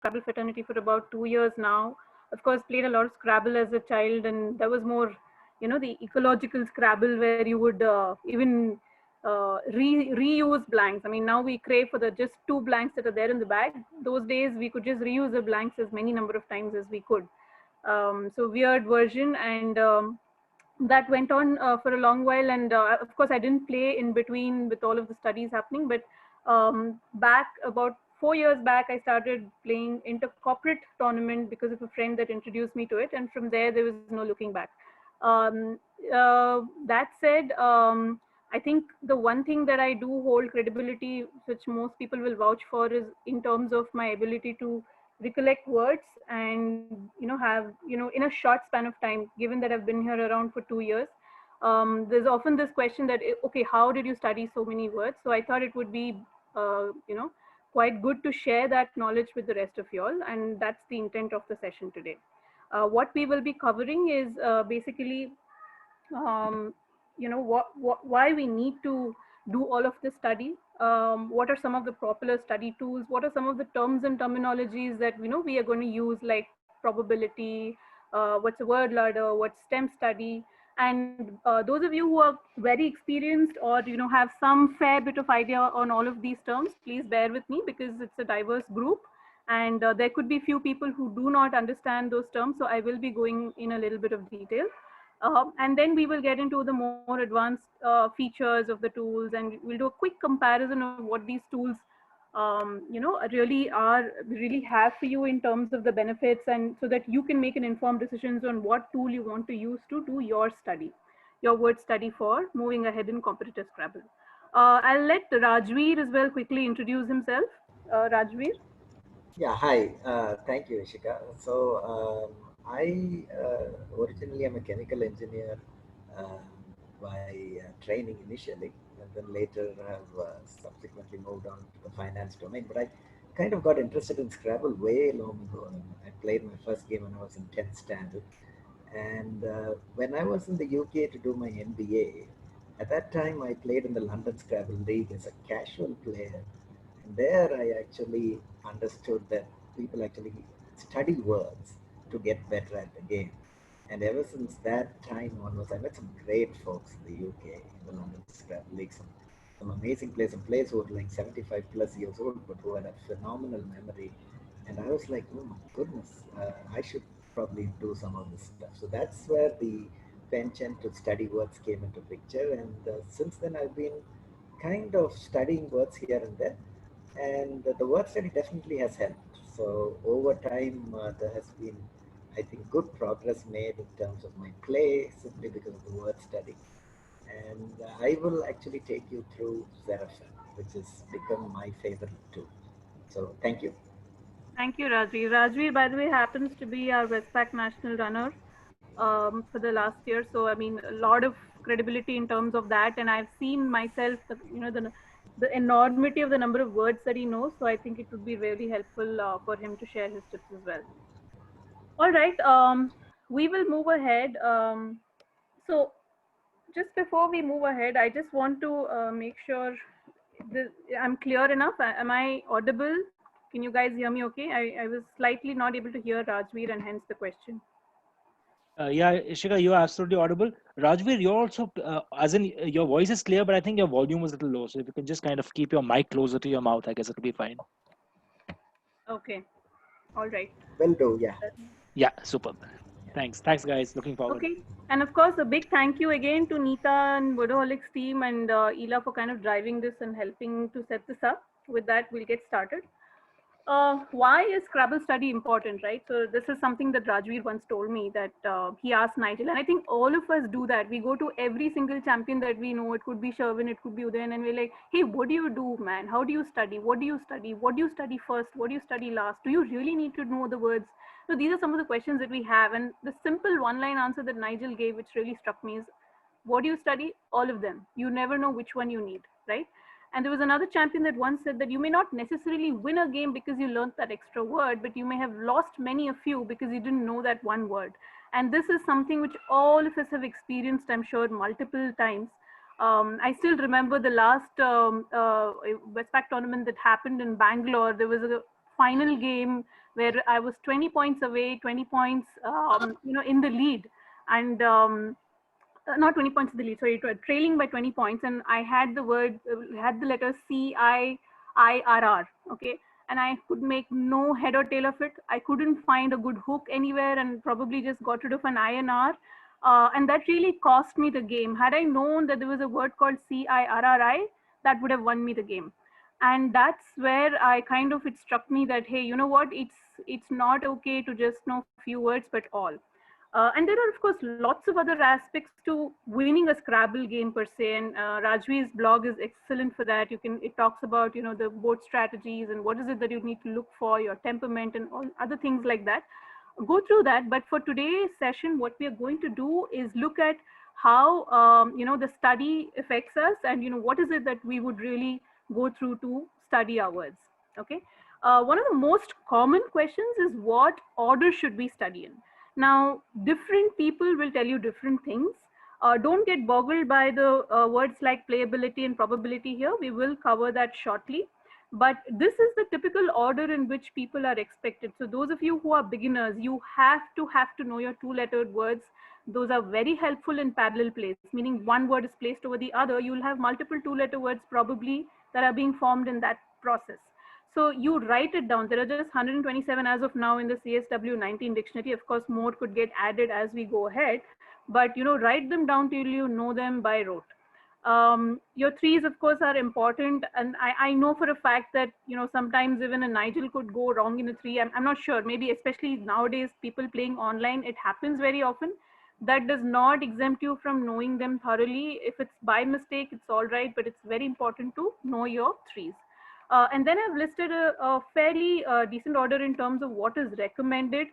Scrabble fraternity for about 2 years now. Of course, played a lot of Scrabble as a child, and that was more, the ecological Scrabble where you would even reuse blanks. I mean, now we crave for the just two blanks that are there in the bag. Those days we could just reuse the blanks as many number of times as we could. So weird version, and that went on for a long while. And of course, I didn't play in between with all of the studies happening, but back about 4 years back, I started playing inter-corporate tournament because of a friend that introduced me to it, and from there there was no looking back. um, that said, I think the one thing that I do hold credibility, which most people will vouch for, is in terms of my ability to recollect words and have in a short span of time. Given that I've been here around for 2 years, there's often this question that okay, how did you study so many words? So I thought it would be quite good to share that knowledge with the rest of y'all, and that's the intent of the session today. What we will be covering is basically um, why we need to do all of this study. What are some of the popular study tools? What are some of the terms and terminologies that we are going to use, like probability, what's a word ladder, what's stem study? And those of you who are very experienced or have some fair bit of idea on all of these terms, please bear with me because it's a diverse group, and there could be few people who do not understand those terms, so I will be going in a little bit of detail. And then we will get into the more advanced features of the tools, and we'll do a quick comparison of what these tools really have for you in terms of the benefits, and so that you can make an informed decisions on what tool you want to use to do your word study for moving ahead in competitive Scrabble. I'll let Rajveer as well quickly introduce himself. Rajveer. Yeah, hi. Thank you, Ishika. So, I originally am a chemical engineer uh, by training initially, and then later have subsequently moved on to the finance domain. But I kind of got interested in Scrabble way long ago. And I played my first game when I was in 10th standard. And when I was in the UK to do my MBA, at that time I played in the London Scrabble League as a casual player. And there I actually understood that people actually study words to get better at the game. And ever since that time onwards, I met some great folks in the UK, in the London Scrabble League, some amazing players, some players who were like 75 plus years old, but who had a phenomenal memory. And I was like, oh my goodness, I should probably do some of this stuff. So that's where the penchant to study words came into picture. And since then, I've been kind of studying words here and there. And the word study definitely has helped. So over time, there has been, I think, good progress made in terms of my play simply because of the word study. And I will actually take you through Seraphim, which has become my favorite too. So thank you. Thank you, Rajveer. Rajveer, by the way, happens to be our Westpac national runner for the last year. So, I mean, a lot of credibility in terms of that. And I've seen myself, the enormity of the number of words that he knows. So, I think it would be really helpful for him to share his tips as well. All right. We will move ahead. So, just before we move ahead, I just want to make sure I'm clear enough. Am I audible? Can you guys hear me okay? I was slightly not able to hear Rajveer, and hence the question. Yeah, Ishika, you are absolutely audible. Rajveer, you're also, as in your voice is clear, but I think your volume was a little low. So if you can just kind of keep your mic closer to your mouth, I guess it'll be fine. Okay. All right. Will do, yeah. Yeah, super. Thanks, guys. Looking forward. Okay. And of course, a big thank you again to Neeta and Wordoholics team and Ela for kind of driving this and helping to set this up. With that, we'll get started. Why is Scrabble study important, right? So this is something that Rajveer once told me, that he asked Nigel, and I think all of us do that. We go to every single champion that we know. It could be Sherwin, it could be Udayan, and we're like, hey, what do you do, man? How do you study? What do you study? What do you study first? What do you study last? Do you really need to know the words? So these are some of the questions that we have, and the simple one-line answer that Nigel gave, which really struck me, is what do you study? All of them. You never know which one you need, right? And there was another champion that once said that you may not necessarily win a game because you learned that extra word, but you may have lost many a few because you didn't know that one word. And this is something which all of us have experienced, I'm sure, multiple times. I still remember the last Westpac tournament that happened in Bangalore. There was a final game where I was 20 points away, 20 points, in the lead, and not 20 points in the lead, sorry, trailing by 20 points. And I had the had the letter CIIRR, okay? And I could make no head or tail of it. I couldn't find a good hook anywhere and probably just got rid of an INR. And that really cost me the game. Had I known that there was a word called CIRRI, that would have won me the game. And that's where it struck me that, hey, you know what? It's not okay to just know few words, but all. And there are, of course, lots of other aspects to winning a Scrabble game per se. And Rajveer's blog is excellent for that. It talks about, the board strategies and what is it that you need to look for, your temperament and all other things like that. Go through that. But for today's session, what we are going to do is look at how, the study affects us, and, what is it that we would really go through to study our words. Okay. One of the most common questions is, what order should we study in? Now, different people will tell you different things. Don't get boggled by the words like playability and probability here. We will cover that shortly. But this is the typical order in which people are expected. So those of you who are beginners, you have to know your two-lettered words. Those are very helpful in parallel place, meaning one word is placed over the other. You'll have multiple two-letter words probably that are being formed in that process. So you write it down. There are just 127 as of now in the CSW 19 dictionary. Of course, more could get added as we go ahead, but write them down till you know them by rote. Your threes, of course, are important, and I know for a fact that sometimes even a Nigel could go wrong in a three. I'm not sure. Maybe especially nowadays, people playing online, it happens very often. That does not exempt you from knowing them thoroughly. If it's by mistake, it's all right, but it's very important to know your threes. And then I've listed a fairly decent order in terms of what is recommended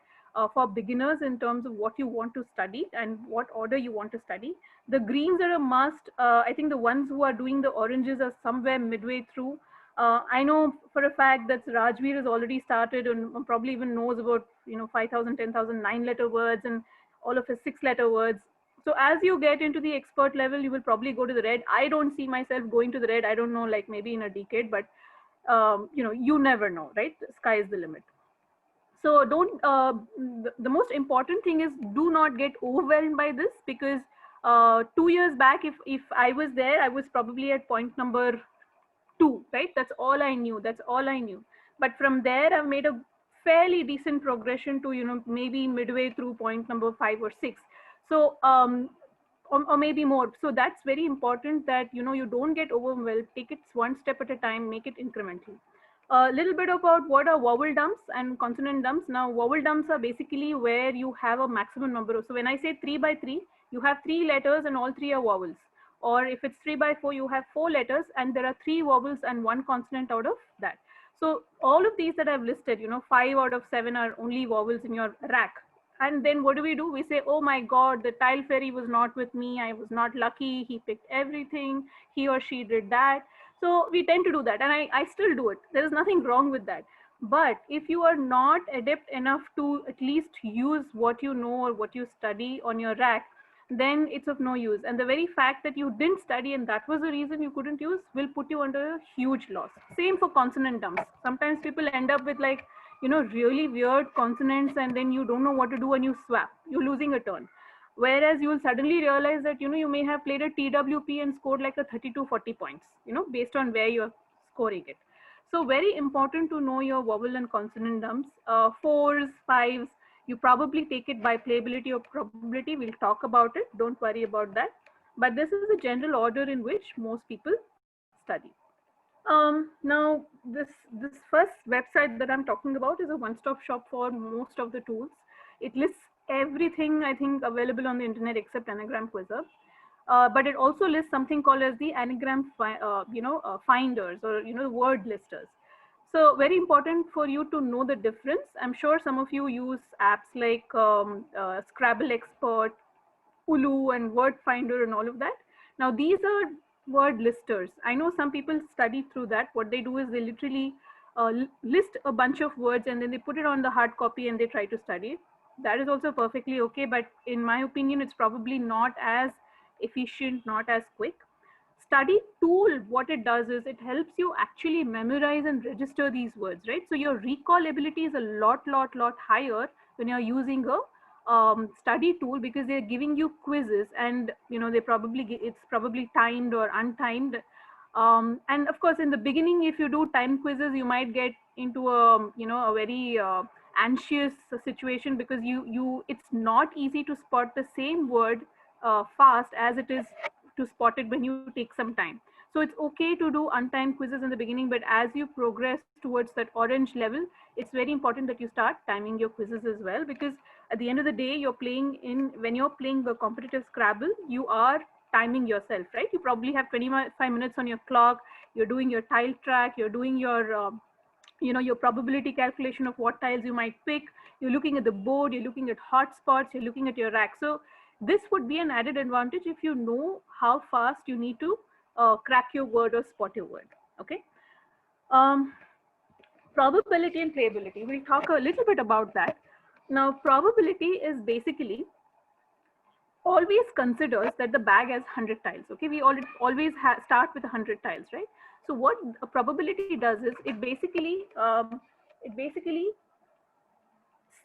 for beginners in terms of what you want to study and what order you want to study. The greens are a must. I think the ones who are doing the oranges are somewhere midway through. I know for a fact that Rajveer has already started and probably even knows about 5,000, 10,000 9-letter words and all of his 6-letter words. So as you get into the expert level, you will probably go to the red. I don't see myself going to the red. I don't know, like maybe in a decade, but you never know, right? The sky is the limit. So don't, the most important thing is, do not get overwhelmed by this, because 2 years back, if I was there, I was probably at point number 2, right? That's all I knew. That's all I knew. But from there, I've made a fairly decent progression to, maybe midway through point number 5 or 6. So, or maybe more. So that's very important that, you don't get overwhelmed. Take it one step at a time, make it incremental. A little bit about what are vowel dumps and consonant dumps. Now, vowel dumps are basically where you have a maximum number. So when I say 3 by 3, you have 3 letters and all 3 are vowels. Or if it's 3 by 4, you have 4 letters and there are 3 vowels and 1 consonant out of that. So all of these that I've listed, 5 out of 7 are only vowels in your rack. And then what do? We say, oh my God, the tile fairy was not with me. I was not lucky. He picked everything. He or she did that. So we tend to do that. And I still do it. There is nothing wrong with that. But if you are not adept enough to at least use what you know or what you study on your rack, then it's of no use. And the very fact that you didn't study and that was the reason you couldn't use will put you under a huge loss. Same for consonant dumps. Sometimes people end up with really weird consonants and then you don't know what to do and you swap. You're losing a turn. Whereas you will suddenly realize that, you may have played a TWP and scored like a 32-40 points, based on where you're scoring it. So very important to know your vowel and consonant dumps. 4s, 5s, you probably take it by playability or probability. We'll talk about it. Don't worry about that. But this is the general order in which most people study. Now, this first website that I'm talking about is a one-stop shop for most of the tools. It lists everything, I think, available on the internet except Anagram Quizzer. But it also lists something called as the anagram finders, or word listers. So very important for you to know the difference. I'm sure some of you use apps like Scrabble Expert, Ulu, and Word Finder and all of that. Now these are word listers. I know some people study through that. What they do is they literally list a bunch of words and then they put it on the hard copy and they try to study it. That is also perfectly okay, but in my opinion, it's probably not as efficient, not as quick. study tool, what it does is it helps you actually memorize and register these words, right? So your recall ability is a lot higher when you're using a study tool, because they're giving you quizzes, and they it's probably timed or untimed. And of course, in the beginning, if you do time quizzes, you might get into a very anxious situation, because it's not easy to spot the same word fast as it is to spot it when you take some time. So it's okay to do untimed quizzes in the beginning, but as you progress towards that orange level, it's very important that you start timing your quizzes as well, because at the end of the day, when you're playing the competitive Scrabble, you are timing yourself, right? You probably have 25 minutes on your clock. You're doing your tile track. You're doing your probability calculation of what tiles you might pick. You're looking at the board. You're looking at hotspots. You're looking at your rack. So this would be an added advantage if you know how fast you need to crack your word or spot your word. Okay. Probability and playability. We'll talk a little bit about that. Now, probability is basically always considers that the bag has 100 tiles. Okay, we always start with 100 tiles, right? So what a probability does is it basically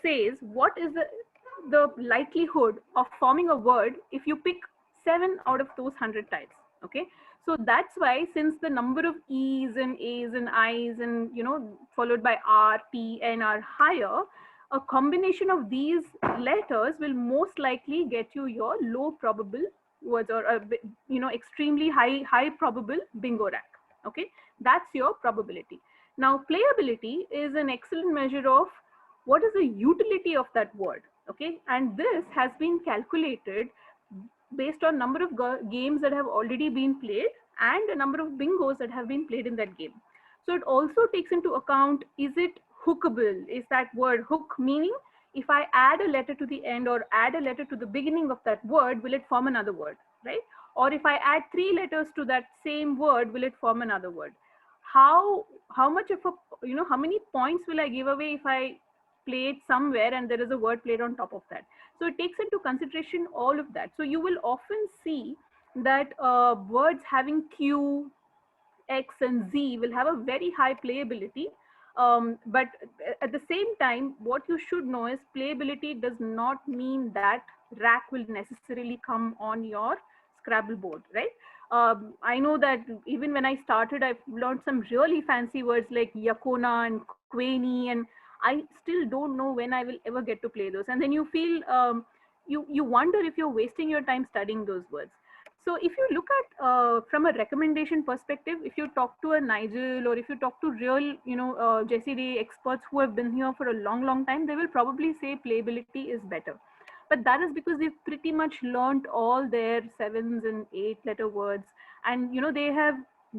says what is the likelihood of forming a word if you pick 7 out of those 100 tiles. Okay, so that's why, since the number of E's and A's and I's and followed by R, P, N are higher, a combination of these letters will most likely get you your low probable words, or extremely high probable bingo rack. Okay, that's your probability. Now, playability is an excellent measure of what is the utility of that word. Okay, and this has been calculated based on number of games that have already been played and a number of bingos that have been played in that game. So it also takes into account, is it hookable? Is that word hook, meaning if I add a letter to the end or add a letter to the beginning of that word, will it form another word, right? Or if I add 3 letters to that same word, will it form another word? How much of a, how many points will I give away if I play it somewhere and there is a word played on top of that? So it takes into consideration all of that. So you will often see that words having Q, X, and Z will have a very high playability. But at the same time, what you should know is playability does not mean that rack will necessarily come on your Scrabble board, right? I know that even when I started, I've learned some really fancy words like Yakona and Queni, and I still don't know when I will ever get to play those. And then you feel, you wonder if you're wasting your time studying those words. So if you look at from a recommendation perspective, if you talk to a Nigel or if you talk to real, Jessie Day experts who have been here for a long time, they will probably say playability is better. But that is because they've pretty much learned all their 7s and 8-letter words, and they have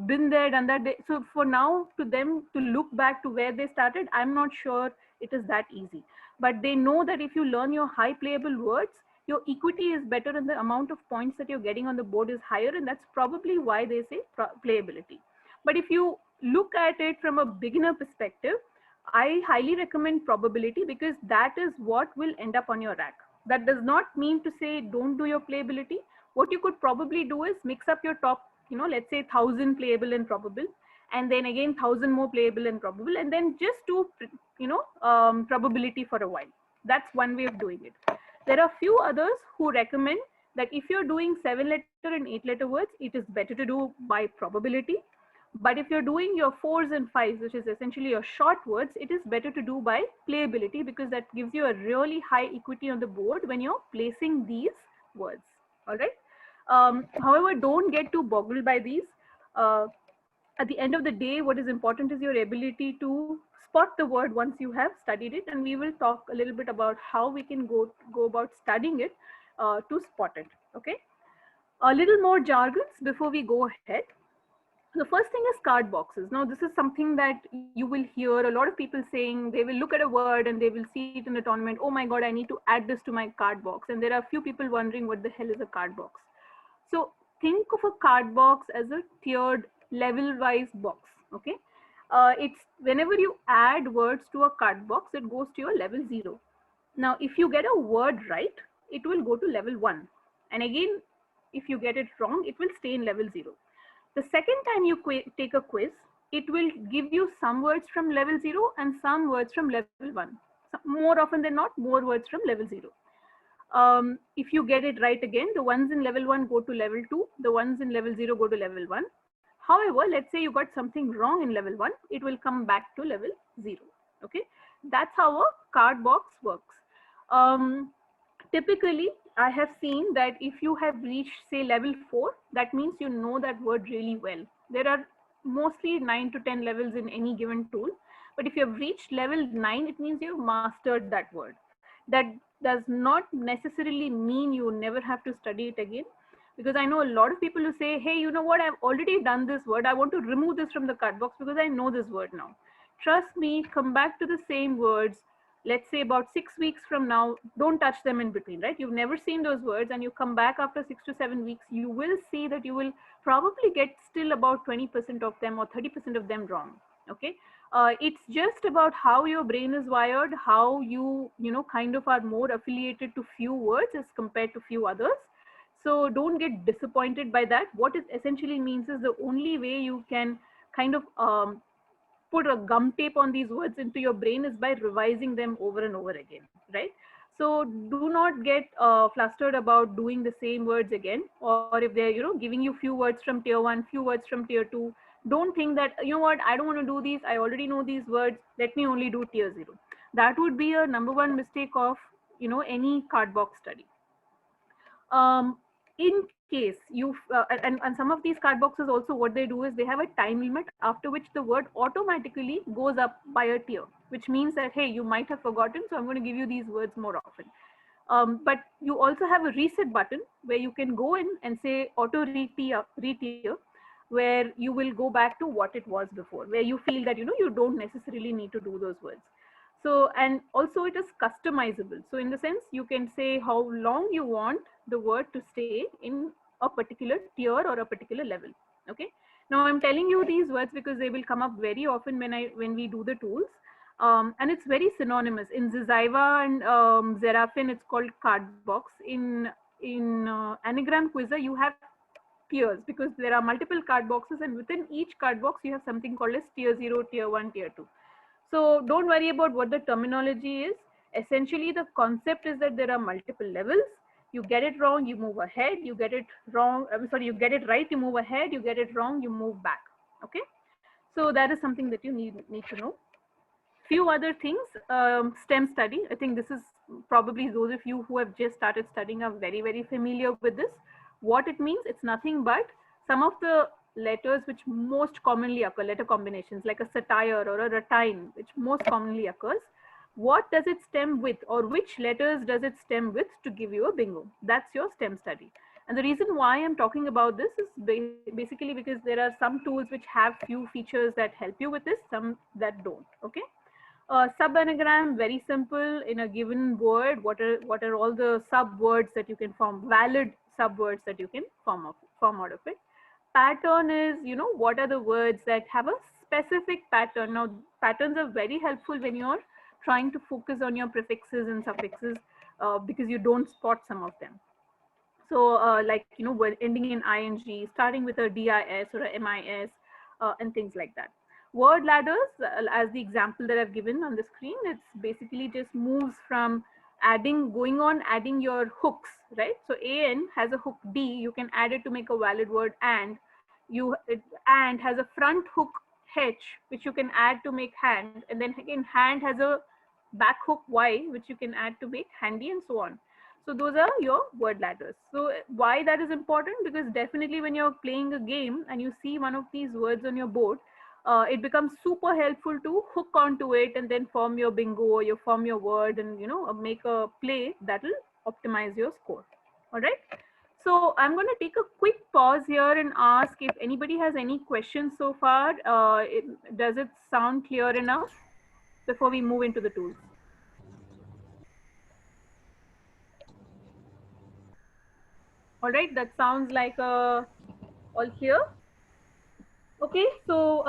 been there, done that. So for now, to them to look back to where they started, I'm not sure it is that easy. But they know that if you learn your high playable words, your equity is better and the amount of points that you're getting on the board is higher, and that's probably why they say playability. But if you look at it from a beginner perspective, I highly recommend probability, because that is what will end up on your rack. That does not mean to say don't do your playability. What you could probably do is mix up your top, let's say 1,000 playable and probable, and then again 1,000 more playable and probable, and then just do probability for a while. That's one way of doing it. There are few others who recommend that if you're doing 7-letter and 8-letter words, it is better to do by probability. But if you're doing your 4s and 5s, which is essentially your short words, it is better to do by playability, because that gives you a really high equity on the board when you're placing these words. All right. However, don't get too boggled by these. At the end of the day, what is important is your ability to spot the word once you have studied it, and we will talk a little bit about how we can go about studying it to spot it. Okay, a little more jargons before we go ahead. The first thing is card boxes. Now, this is something that you will hear a lot of people saying. They will look at a word and they will see it in a tournament. Oh my God, I need to add this to my card box. And there are a few people wondering what the hell is a card box. So think of a card box as a tiered level-wise box. Okay, it's whenever you add words to a card box, it goes to your level 0. Now, if you get a word right, it will go to level 1. And again, if you get it wrong, it will stay in level 0. The second time you take a quiz, it will give you some words from level 0 and some words from level 1. So more often than not, more words from level 0. If you get it right again, the ones in level 1 go to level 2, the ones in level 0 go to level 1. However, let's say you got something wrong in level 1, it will come back to level 0. Okay, that's how a card box works. Typically, I have seen that if you have reached, say, level 4, that means you know that word really well. There are mostly 9 to 10 levels in any given tool. But if you have reached level 9, it means you've mastered that word. That does not necessarily mean you never have to study it again. Because I know a lot of people who say, hey, you know what, I've already done this word. I want to remove this from the card box because I know this word now. Trust me, come back to the same words. Let's say about 6 weeks from now, don't touch them in between, right? You've never seen those words and you come back after 6 to 7 weeks, you will see that you will probably get still about 20% of them or 30% of them wrong. Okay. It's just about how your brain is wired, how you kind of are more affiliated to few words as compared to few others. So don't get disappointed by that. What it essentially means is the only way you can kind of put a gum tape on these words into your brain is by revising them over and over again, right? So do not get flustered about doing the same words again, or if they're giving you few words from tier 1, few words from tier 2, don't think that, you know what, I don't want to do these, I already know these words, let me only do tier 0. That would be a number one mistake of any card box study. In case you and some of these card boxes also, what they do is they have a time limit after which the word automatically goes up by a tier, which means that, hey, you might have forgotten, so I'm going to give you these words more often. But you also have a reset button where you can go in and say auto re-tier, where you will go back to what it was before, where you feel that you don't necessarily need to do those words. So, and also it is customizable. So in the sense, you can say how long you want the word to stay in a particular tier or a particular level. Okay. Now I'm telling you these words because they will come up very often when we do the tools. And it's very synonymous. In Ziziva and Zerafin, it's called card box. In Anagram Quizzer, you have tiers because there are multiple card boxes, and within each card box, you have something called as tier 0, tier 1, tier 2. So don't worry about what the terminology is. Essentially, the concept is that there are multiple levels. You get it wrong, you move ahead. You get it wrong, you get it right, you move ahead. You get it wrong, you move back. Okay. So that is something that you need to know. Few other things, STEM study. I think this is probably those of you who have just started studying are very, very familiar with this. What it means, it's nothing but some of the letters which most commonly occur, letter combinations like a satire or a ratine, which most commonly occurs. What does it stem with, or which letters does it stem with to give you a bingo? That's your STEM study. And the reason why I'm talking about this is basically because there are some tools which have few features that help you with this, some that don't. Okay. Sub-anagram, very simple. In a given word, what are all the sub-words that you can form, valid sub-words that you can form out of it. Pattern is, what are the words that have a specific pattern. Now, patterns are very helpful when you're trying to focus on your prefixes and suffixes because you don't spot some of them. So like, we're ending in ing, starting with a dis or a mis, and things like that. Word ladders, as the example that I've given on the screen, it's basically just moves from going on adding your hooks, right? So an has a hook d, you can add it to make a valid word, and and has a front hook h, which you can add to make hand, and then again hand has a back hook y, which you can add to make handy, and so on. So those are your word ladders. So why that is important? Because definitely when you're playing a game and you see one of these words on your board, it becomes super helpful to hook onto it and then form your bingo or you form your word and make a play that will optimize your score. All right. So I'm going to take a quick pause here and ask if anybody has any questions so far. Does it sound clear enough before we move into the tools? All right, that sounds like all clear. Okay, so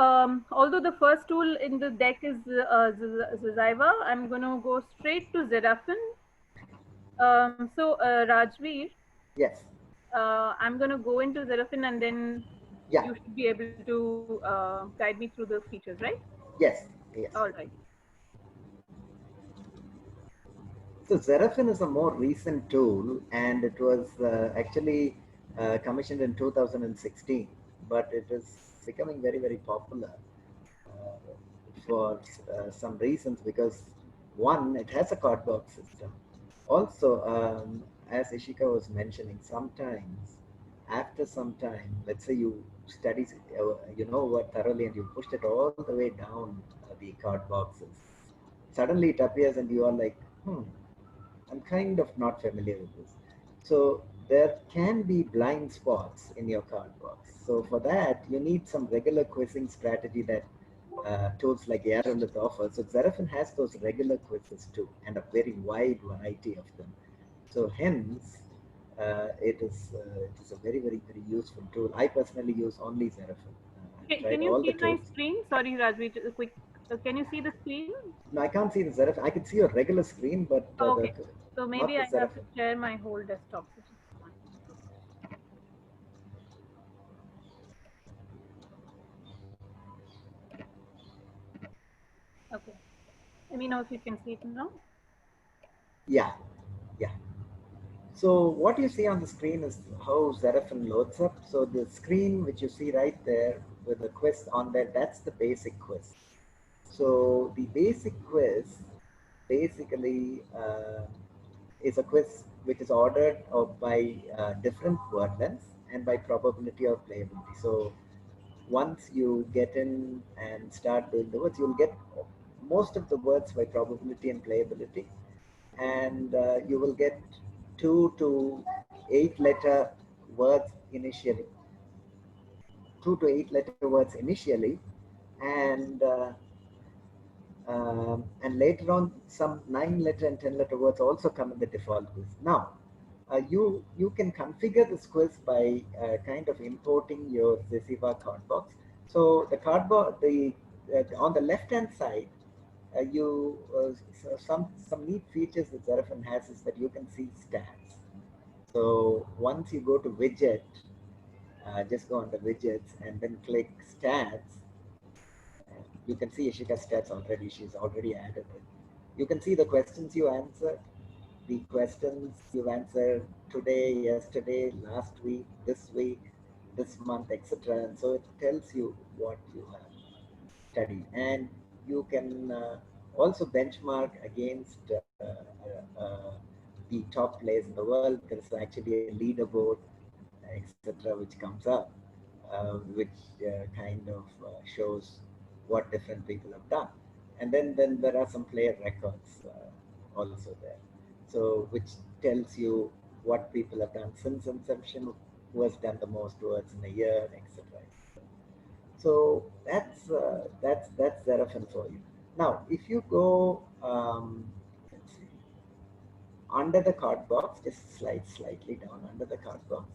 although the first tool in the deck is Ziziva, I'm going to go straight to Zerafin. So Rajveer. Yes. I'm going to go into Zerafin and then Yeah. you should be able to guide me through those features, right? Yes. Yes. All right. So Xerafin is a more recent tool, and it was actually commissioned in 2016, but it is becoming very, very popular for some reasons. Because one, it has a cardbox system. Also, as Ishika was mentioning, sometimes after some time, let's say you study, you know what thoroughly, and you pushed it all the way down the card boxes. Suddenly it appears, and you are like, I'm kind of not familiar with this. So there can be blind spots in your card box. So for that, you need some regular quizzing strategy that tools like Yarrowlith offer. So Xerafin has those regular quizzes too, and a very wide variety of them. So hence, it is a very, very, very useful tool. I personally use only Xerafin. I've tried Can you all the see my tools. screen? Sorry, Rajvi, just a quick. Can you see the screen? No, I can't see the Xerafin. I can see your regular screen, but Okay. So not maybe the I have to Xerafin. share my whole desktop. So just one. Okay. Let me know if you can see it now. Yeah, yeah. So what you see on the screen is how Xerafin loads up. So the screen which you see right there with the quiz on there, that's the basic quiz. So the basic quiz basically is a quiz which is ordered by different word lengths and by probability of playability. So once you get in and start doing the words, you'll get most of the words by probability and playability, and you will get 2 to 8 letter words initially, 2 to 8 letter words initially, and and later on some 9 letter and 10 letter words also come in the default quiz. Now, you can configure this quiz by kind of importing your Zesiva card box. So the cardboard, the on the left hand side, some neat features that Xerafin has is that you can see stats. So once you go to widget, just go on the widgets and then click stats. You can see Ishika's stats already. She's already added it. You can see the questions you answered, the questions you've answered today, yesterday, last week, this month, etc. And so it tells you what you have studied. And you can also benchmark against the top players in the world. There's actually a leaderboard, etc., which comes up, which kind of shows what different people have done. And then there are some player records also there. So which tells you what people have done since inception, who has done the most words in a year, etc. So that's Xerafin for you. Now, if you go let's see, under the card box, just slide slightly down under the card box.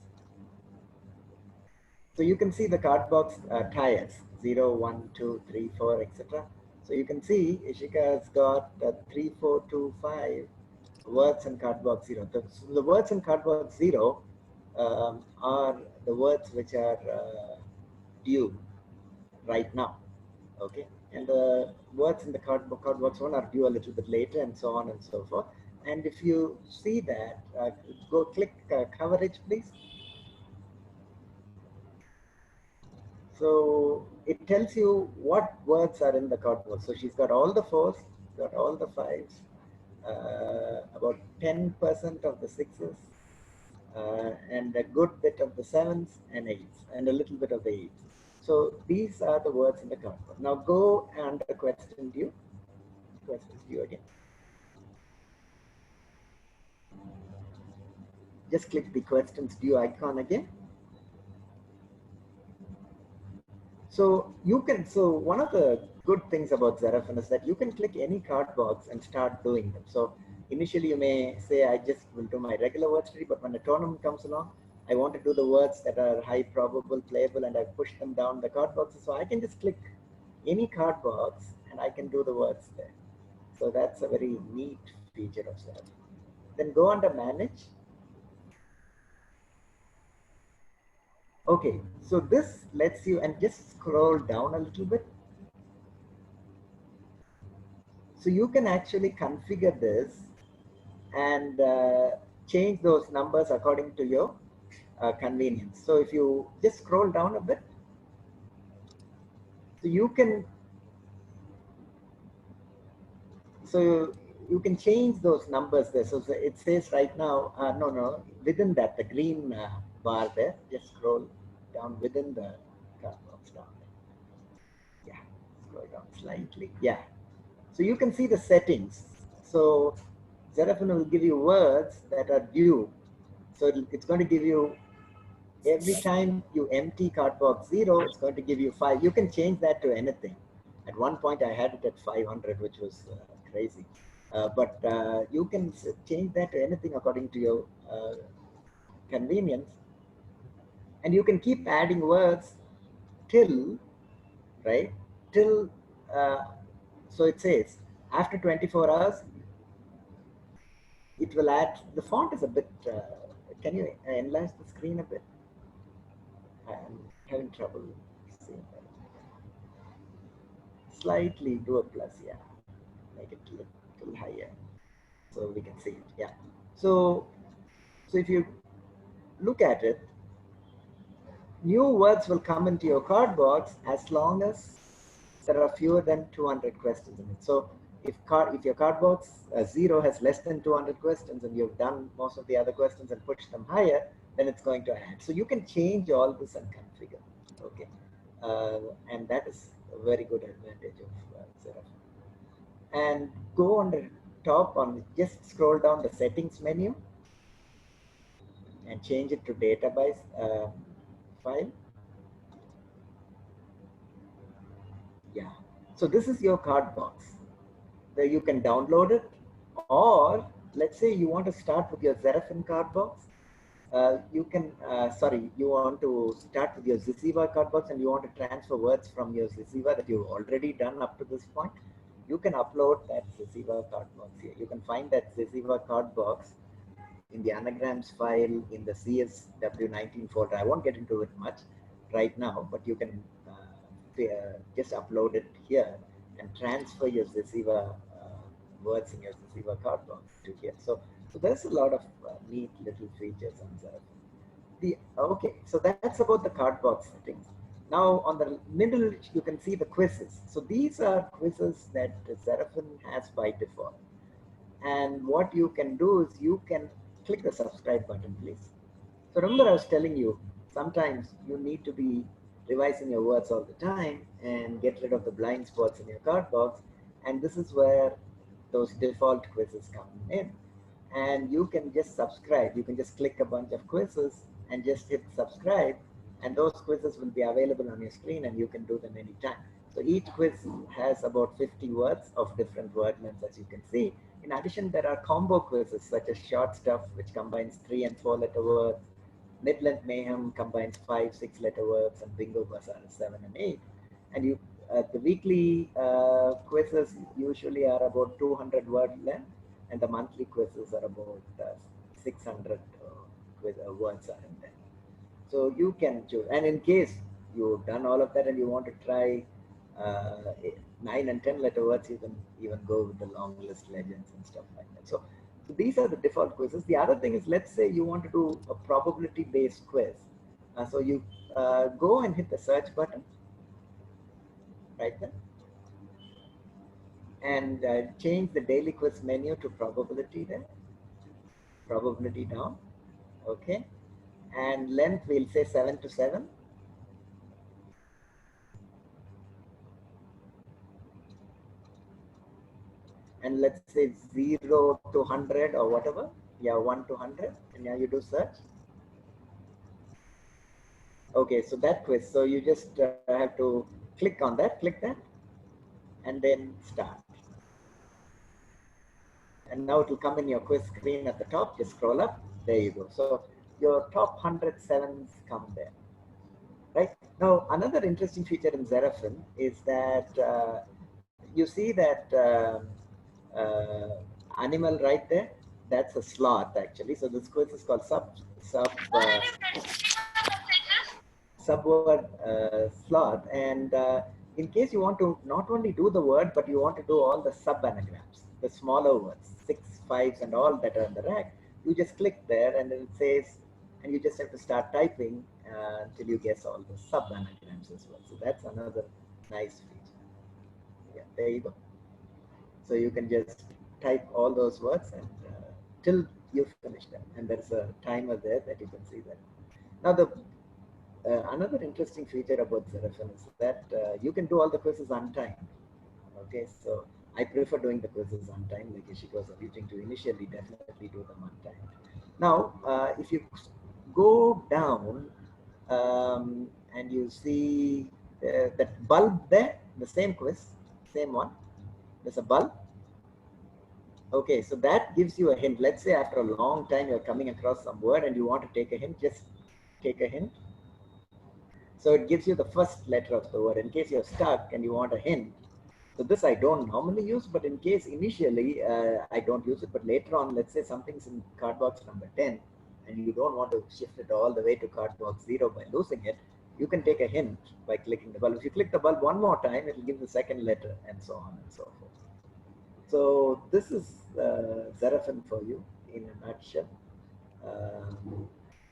So you can see the card box tires 0, 1, 2, 3, 4, etc. So you can see Ishika has got 3, 4, 2, 5 words in card box 0. The words in card box 0 are the words which are due right now. Okay, and the words in the card box 1 are due a little bit later, and so on and so forth. And if you see that, go click coverage, please. So it tells you what words are in the card box. So she's got all the 4s, got all the 5s, about 10% of the 6s, and a good bit of the 7s and 8s, and a little bit of the 8s. So these are the words in the card box. Now go under question due. Questions due again. Just click the questions due icon again. So you can, so one of the good things about Xerafin is that you can click any card box and start doing them. So initially you may say, I just will do my regular word tree, but when a tournament comes along, I want to do the words that are high probable, playable, and I push them down the card boxes. So I can just click any card box and I can do the words there. So that's a very neat feature of Xerafin. Then go under manage. Okay, so this lets you, and just scroll down a little bit. So you can actually configure this and change those numbers according to your convenience. So if you just scroll down a bit, so you can, so you can change those numbers there. So it says right now, no, within that, the green bar there, just scroll down within the card box down there. Yeah, scroll down slightly. Yeah. So you can see the settings. So Seraphim will give you words that are due. So it's going to give you, every time you empty card box 0, it's going to give you 5. You can change that to anything. At one point I had it at 500, which was crazy. But you can change that to anything according to your convenience. And you can keep adding words till, right, till, so it says, after 24 hours, it will add, the font is a bit, can you enlarge the screen a bit? I'm having trouble seeing that. Slightly do a plus, yeah. Make it a little higher so we can see it, yeah. So if you look at it, new words will come into your card box as long as there are fewer than 200 questions in it. So if your card box 0 has less than 200 questions and you've done most of the other questions and pushed them higher, then it's going to add. So you can change all this and configure, okay? And that is a very good advantage of Seraphim. And go on the top, on just scroll down the settings menu and change it to database file. Yeah, so this is your card box. There you can download it, or let's say you want to start with your Seraphim card box. You can, you want to start with your Ziziva card box and you want to transfer words from your Ziziva that you've already done up to this point. You can upload that Ziziva card box here. You can find that Ziziva card box in the anagrams file in the CSW19 folder. I won't get into it much right now, but you can just upload it here and transfer your Ziziva words in your Ziziva card box to here. So there's a lot of neat little features on Seraphim. Okay, so that's about the card box settings. Now on the middle, you can see the quizzes. So these are quizzes that Seraphim has by default. And what you can do is you can click the subscribe button, please. So remember I was telling you, sometimes you need to be revising your words all the time and get rid of the blind spots in your card box. And this is where those default quizzes come in. And you can just subscribe. You can just click a bunch of quizzes and just hit subscribe. And those quizzes will be available on your screen and you can do them anytime. So each quiz has about 50 words of different word lengths, as you can see. In addition, there are combo quizzes such as Short Stuff, which combines 3 and 4 letter words. Mid-length Mayhem combines 5, 6 letter words, and Bingo Bazaar is 7 and 8. And you, the weekly quizzes usually are about 200 word length, and the monthly quizzes are about 600 words are in there. So you can choose. And in case you've done all of that and you want to try 9 and 10 letter words, you can even go with the long list legends and stuff like that. So these are the default quizzes. The other thing is, let's say you want to do a probability based quiz. So you go and hit the search button right there and change the daily quiz menu to probability there, probability down, okay? And length, we'll say 7 to 7. And let's say 0 to 100 or whatever. Yeah, 1 to 100. And now you do search. Okay, so that quiz. So you just have to click on that, click that, and then start. And now it will come in your quiz screen at the top. Just scroll up. There you go. So your top 107s come there. Right? Now, another interesting feature in Seraphim is that you see that animal right there. That's a sloth actually. So this quiz is called sub subword slot, and in case you want to not only do the word, but you want to do all the sub anagrams, the smaller words, 6, 5s, and all that are on the rack, you just click there, and then it says, and you just have to start typing until you guess all the sub anagrams as well. So that's another nice feature. Yeah, there you go. So you can just type all those words and till you finish them, and there's a timer there that you can see that. Now the another interesting feature about Seraphim is that you can do all the quizzes on time. Okay, so I prefer doing the quizzes on time, like Ishika was alluding to initially. Definitely do them on time. Now, if you go down and you see that bulb there, the same quiz, same one. There's a bulb. Okay, so that gives you a hint. Let's say after a long time you're coming across some word and you want to take a hint, just take a hint. So it gives you the first letter of the word in case you're stuck and you want a hint. So this I don't normally use, but in case initially I don't use it, but later on, let's say something's in card box number 10 and you don't want to shift it all the way to card box 0 by losing it, you can take a hint by clicking the bulb. If you click the bulb one more time, it will give the second letter and so on and so forth. So this is Seraphim for you in a nutshell.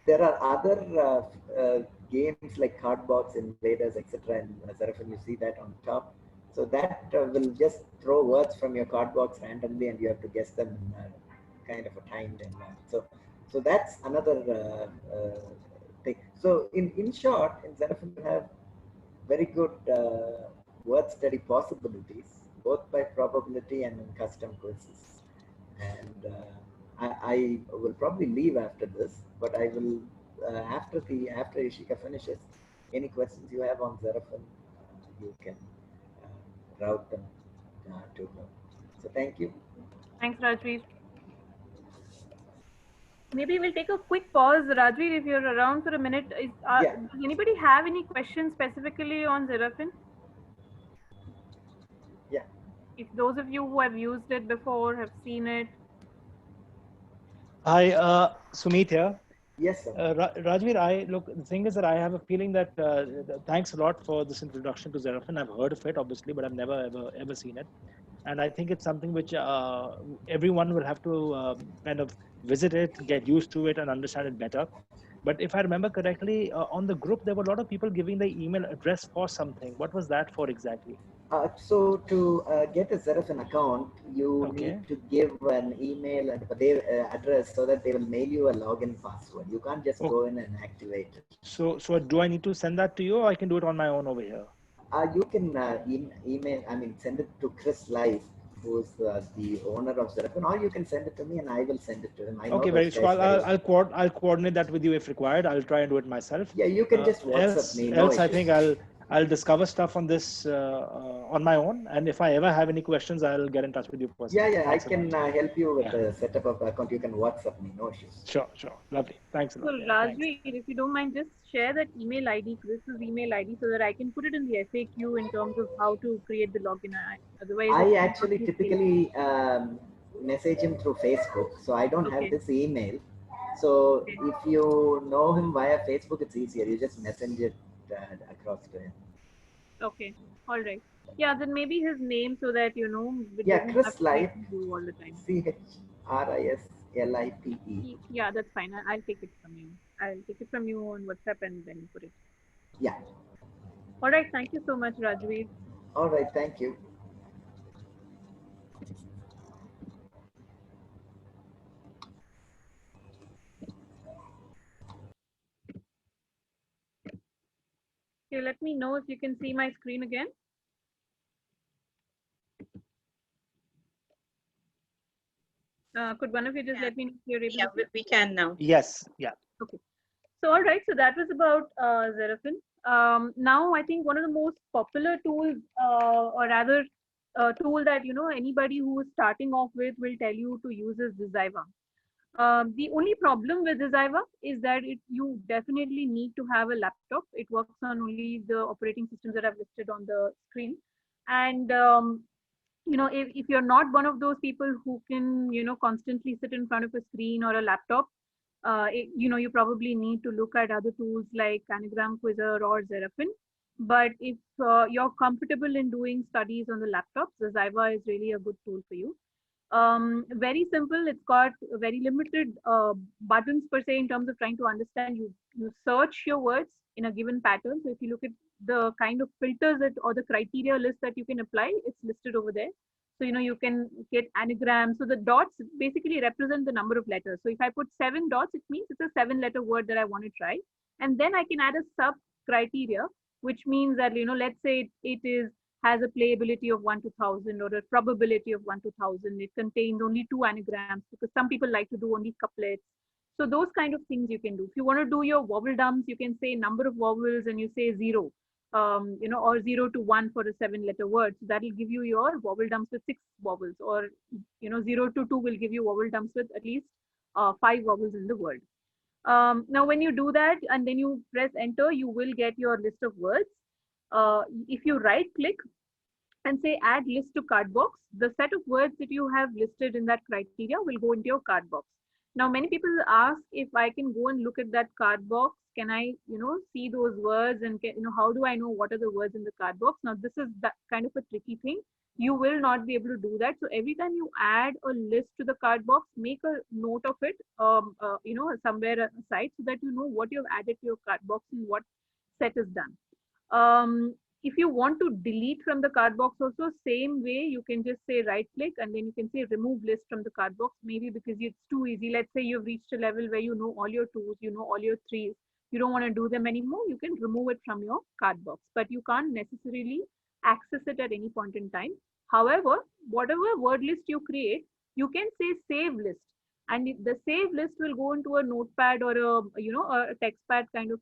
There are other games like Cardbox, Invaders, etc. And Seraphim, you see that on top. So that will just throw words from your card box randomly, and you have to guess them in kind of a timed environment. So that's another thing. So in short, in Seraphim, you have very good word study possibilities, both by probability and in custom quizzes. And I will probably leave after this, but I will after Ishika finishes, any questions you have on Seraphim, you can route them to her. So thank you. Thanks, Rajveer. Maybe we'll take a quick pause. Rajveer, if you're around for a minute, Yeah. does anybody have any questions specifically on Seraphim? Yeah. If those of you who have used it before have seen it. Hi, Sumit here. Yes, sir. Rajveer, look, the thing is that I have a feeling that thanks a lot for this introduction to Seraphim. I've heard of it, obviously, but I've never, ever seen it. And I think it's something which everyone will have to kind of visit it, get used to it, and understand it better. But if I remember correctly, on the group, there were a lot of people giving the email address for something. What was that for exactly? So to get a Seraphim account, you need to give an email and address so that they will mail you a login password. You can't just go in and activate it. So do I need to send that to you, or I can do it on my own over here? You can send it to Chris Life, who's the owner of Seraphim, or you can send it to me and I will send it to him. Okay, very sure. I'll coordinate that with you if required. I'll try and do it myself. Yeah, you can just WhatsApp me. Else, I think I'll discover stuff on this on my own, and if I ever have any questions, I'll get in touch with you personally. Yeah, I can help you with the setup of the account. You can WhatsApp me, no issues. Sure, lovely. Thanks a lot. So Rajveer, if you don't mind, just share that email ID, Chris's email ID, so that I can put it in the FAQ in terms of how to create the login. Otherwise, I actually typically message him through Facebook, so I don't have this email. So if you know him via Facebook, it's easier. You just message it across to him. Okay, all right. Yeah, then maybe his name, so that you know. Chris Life. All the time. CHRISLIPE. Yeah, that's fine. I'll take it from you. I'll take it from you on WhatsApp and then put it. Yeah. All right. Thank you so much, Rajveer. All right. Thank you. Okay, let me know if you can see my screen again. Could one of you just let me know if you're able to see? We can now. Yes, yeah. Okay. So, all right. So that was about Seraphim. Now, I think one of the most popular tools, or rather, tool that anybody who is starting off with will tell you to use is Decipher. The only problem with Decipher is that you definitely need to have a laptop. It works on only the operating systems that I've listed on the screen. And, if you're not one of those people who can, constantly sit in front of a screen or a laptop, you probably need to look at other tools like Anagram Quizzer or Xeraphon. But if you're comfortable in doing studies on the laptop, Ziva is really a good tool for you. Very simple. It's got very limited buttons per se in terms of trying to understand. You search your words in a given pattern. So if you look at the kind of filters that or the criteria list that you can apply, it's listed over there. So you can get anagrams. So the dots basically represent the number of letters. So if I put 7 dots, it means it's a 7-letter word that I want to try, and then I can add a sub criteria, which means that let's say it is has a playability of 1 to 1000 or a probability of 1 to 1000. It contains only 2 anagrams because some people like to do only couplets. So those kind of things you can do. If you want to do your vowel dumps, you can say number of vowels and you say 0, or 0 to 1 for a 7-letter word. So that will give you your vowel dumps with 6 vowels, or 0 to 2 will give you vowel dumps with at least 5 vowels in the word. Now, when you do that and then you press enter, you will get your list of words. If you right click and say add list to card box, the set of words that you have listed in that criteria will go into your card box. Now, many people ask if I can go and look at that card box. Can I, see those words, and how do I know what are the words in the card box? Now, this is that kind of a tricky thing. You will not be able to do that. So every time you add a list to the card box, make a note of it, somewhere aside, so that you know what you've added to your card box and what set is done. If you want to delete from the card box also, same way, you can just say right click and then you can say remove list from the card box, maybe because it's too easy. Let's say you've reached a level where you know all your 2s, you know all your 3s, you don't want to do them anymore, you can remove it from your card box, but you can't necessarily access it at any point in time. However, whatever word list you create, you can say save list, and the save list will go into a notepad or a text pad kind of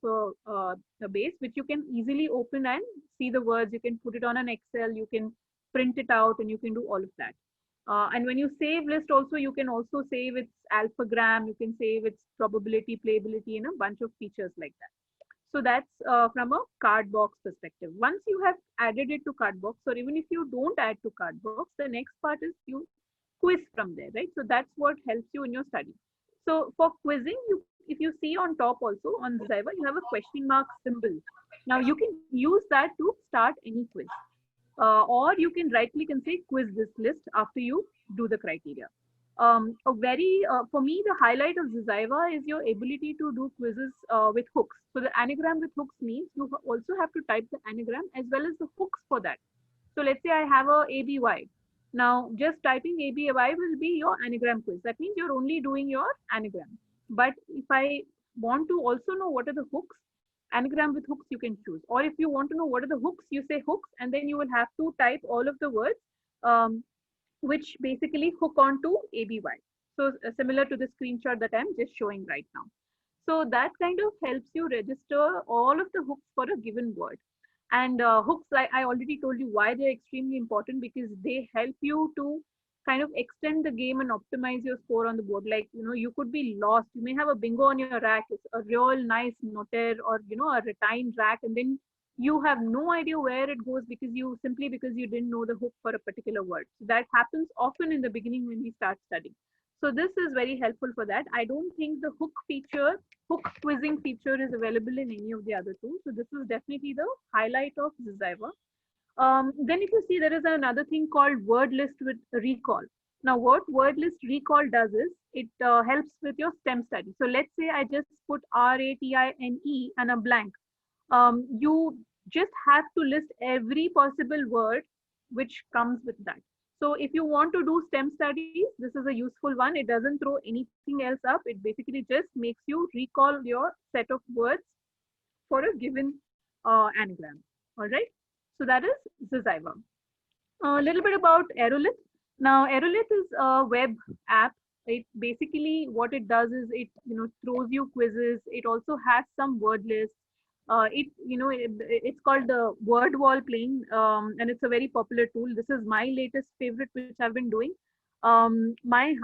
a base, which you can easily open and see the words. You can put it on an Excel, you can print it out, and you can do all of that. And when you save list also, you can also save its alphagram, you can save its probability, playability, and a bunch of features like that. So that's from a card box perspective. Once you have added it to card box, or even if you don't add to card box, the next part is you quiz from there, right? So that's what helps you in your study. So for quizzing, if you see on top also on Ziva, you have a question mark symbol. Now you can use that to start any quiz. Or you can right click and say quiz this list after you do the criteria. For me, the highlight of Ziva is your ability to do quizzes with hooks. So the anagram with hooks means you also have to type the anagram as well as the hooks for that. So let's say I have a ABY. Now, just typing ABY will be your anagram quiz. That means you're only doing your anagram. But if I want to also know what are the hooks, anagram with hooks you can choose. Or if you want to know what are the hooks, you say hooks, and then you will have to type all of the words which basically hook onto ABY. So similar to the screenshot that I'm just showing right now. So that kind of helps you register all of the hooks for a given word. And hooks, I already told you why they're extremely important, because they help you to kind of extend the game and optimize your score on the board. Like, you could be lost. You may have a bingo on your rack. It's a real nice notaire or, a ratine rack. And then you have no idea where it goes because you didn't know the hook for a particular word. So that happens often in the beginning when we start studying. So this is very helpful for that. I don't think the hook quizzing feature is available in any of the other tools. So this is definitely the highlight of Ziva. Then if you see, there is another thing called word list with recall. Now what word list recall does is it helps with your STEM study. So let's say I just put RATINE and a blank. You just have to list every possible word which comes with that. So if you want to do STEM studies, this is a useful one. It doesn't throw anything else up. It basically just makes you recall your set of words for a given anagram. All right. So that is Ziva. A little bit about Aerolith. Now, Aerolith is a web app. It basically, what it does is it throws you quizzes. It also has some word lists. It's called the word wall playing, and it's a very popular tool. This is my latest favorite, which I've been doing. My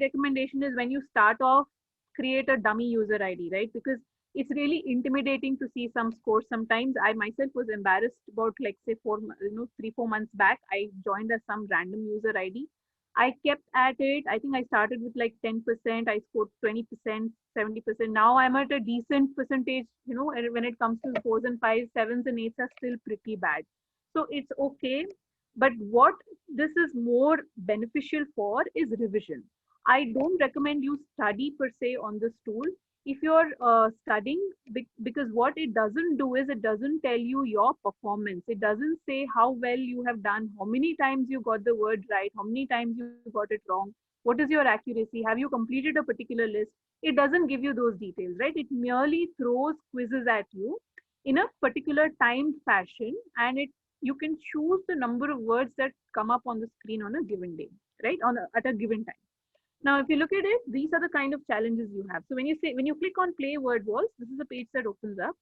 recommendation is, when you start off, create a dummy user ID, right? Because it's really intimidating to see some scores. Sometimes I myself was embarrassed about, like, say 3-4 months back, I joined as some random user ID. I kept at it. I think I started with like 10%. I scored 20%, 70%. Now I'm at a decent percentage, and when it comes to fours and fives, sevens and eights are still pretty bad. So it's okay. But what this is more beneficial for is revision. I don't recommend you study per se on this tool. If you're studying, because what it doesn't do is it doesn't tell you your performance. It doesn't say how well you have done, how many times you got the word right, how many times you got it wrong, what is your accuracy, have you completed a particular list. It doesn't give you those details, right? It merely throws quizzes at you in a particular timed fashion, and it you can choose the number of words that come up on the screen on a given day, right? At a given time. Now, if you look at it, these are the kind of challenges you have. So when you click on play word walls, this is a page that opens up.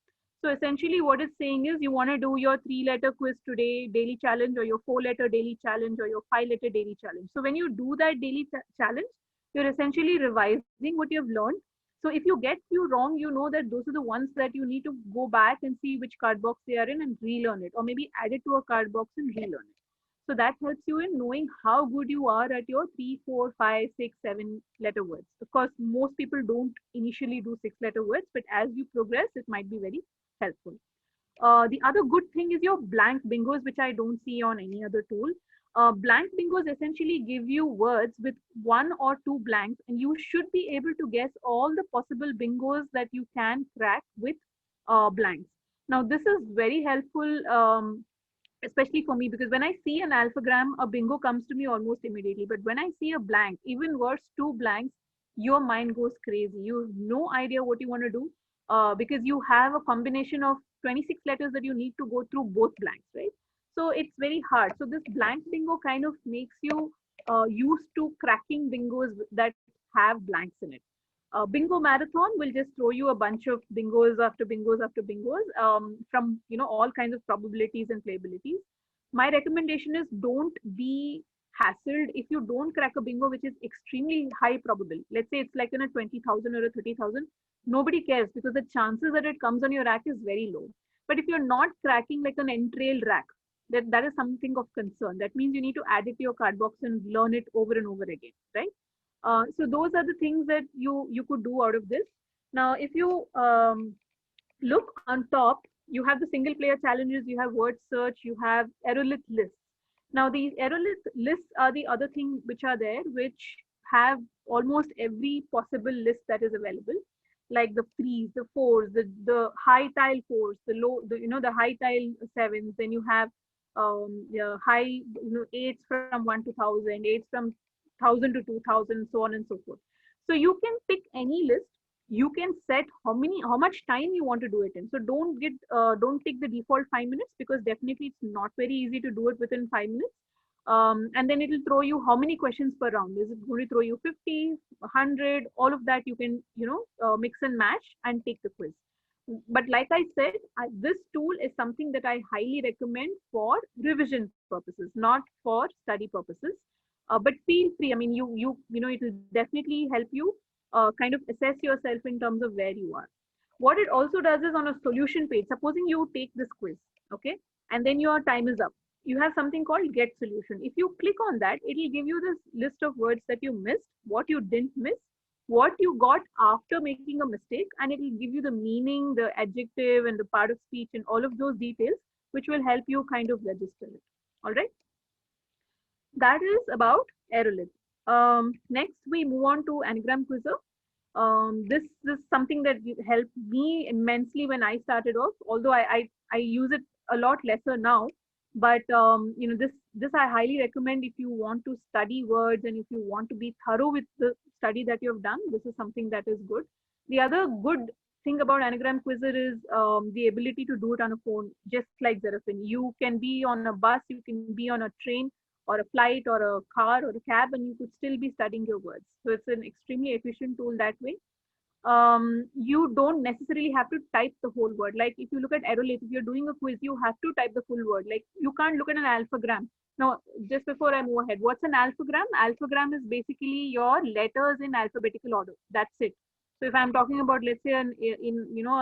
So essentially what it's saying is you want to do your 3-letter quiz today, daily challenge, or your 4-letter daily challenge, or your 5-letter daily challenge. So when you do that daily challenge, you're essentially revising what you've learned. So if you get few wrong, you know that those are the ones that you need to go back and see which card box they are in and relearn it, or maybe add it to a card box and relearn it. So that helps you in knowing how good you are at your 3, 4, 5, 6, 7-letter words. Of course, most people don't initially do 6-letter words, but as you progress, it might be very helpful. The other good thing is your blank bingos, which I don't see on any other tool. Blank bingos essentially give you words with 1 or 2 blanks, and you should be able to guess all the possible bingos that you can crack with blanks. Now, this is very helpful, especially for me, because when I see an alphagram, a bingo comes to me almost immediately. But when I see a blank, even worse, 2 blanks, your mind goes crazy. You have no idea what you want to do, because you have a combination of 26 letters that you need to go through both blanks, right? So it's very hard. So this blank bingo kind of makes you used to cracking bingos that have blanks in it. Bingo marathon will just throw you a bunch of bingos after bingos after bingos, from all kinds of probabilities and playabilities. My recommendation is don't be hassled if you don't crack a bingo which is extremely high probable. Let's say it's like in a 20,000 or a 30,000. Nobody cares because the chances that it comes on your rack is very low. But if you're not cracking like an entrailed rack, that is something of concern. That means you need to add it to your card box and learn it over and over again, right? So those are the things that you could do out of this. Now, if you look on top, you have the single player challenges, you have word search, you have aerolith lists. Now, these aerolith lists are the other thing which are there, which have almost every possible list that is available, like the threes, the fours, the high tile fours, the low, the high tile sevens. Then you have high, eights from 1 to 1,000, eights from 1,000 to 2,000, so on and so forth. So you can pick any list. You can set how much time you want to do it in. So don't take the default 5 minutes, because definitely it's not very easy to do it within 5 minutes. And then it will throw you how many questions per round. Is it going to throw you 50, 100? All of that you can mix and match and take the quiz. But like I said, this tool is something that I highly recommend for revision purposes, not for study purposes. But feel free. I mean, it will definitely help you kind of assess yourself in terms of where you are. What it also does is on a solution page, supposing you take this quiz, okay, and then your time is up. You have something called get solution. If you click on that, it will give you this list of words that you missed, what you didn't miss, what you got after making a mistake, and it will give you the meaning, the adjective, and the part of speech, and all of those details, which will help you kind of register it. All right. That is about aerolith. Next, we move on to Anagram Quizzer. This is something that helped me immensely when I started off, although I use it a lot lesser now. But this I highly recommend if you want to study words and if you want to be thorough with the study that you have done. This is something that is good. The other good thing about Anagram Quizzer is the ability to do it on a phone, just like Xerafin. You can be on a bus, you can be on a train or a flight or a car or a cab, and you could still be studying your words. So it's an extremely efficient tool that way. You don't necessarily have to type the whole word. Like if you look at aerolith, if you're doing a quiz, you have to type the full word. Like you can't look at an alphagram. Now, just before I move ahead, what's an alphagram? Alphagram is basically your letters in alphabetical order. That's it. So if I'm talking about, let's say,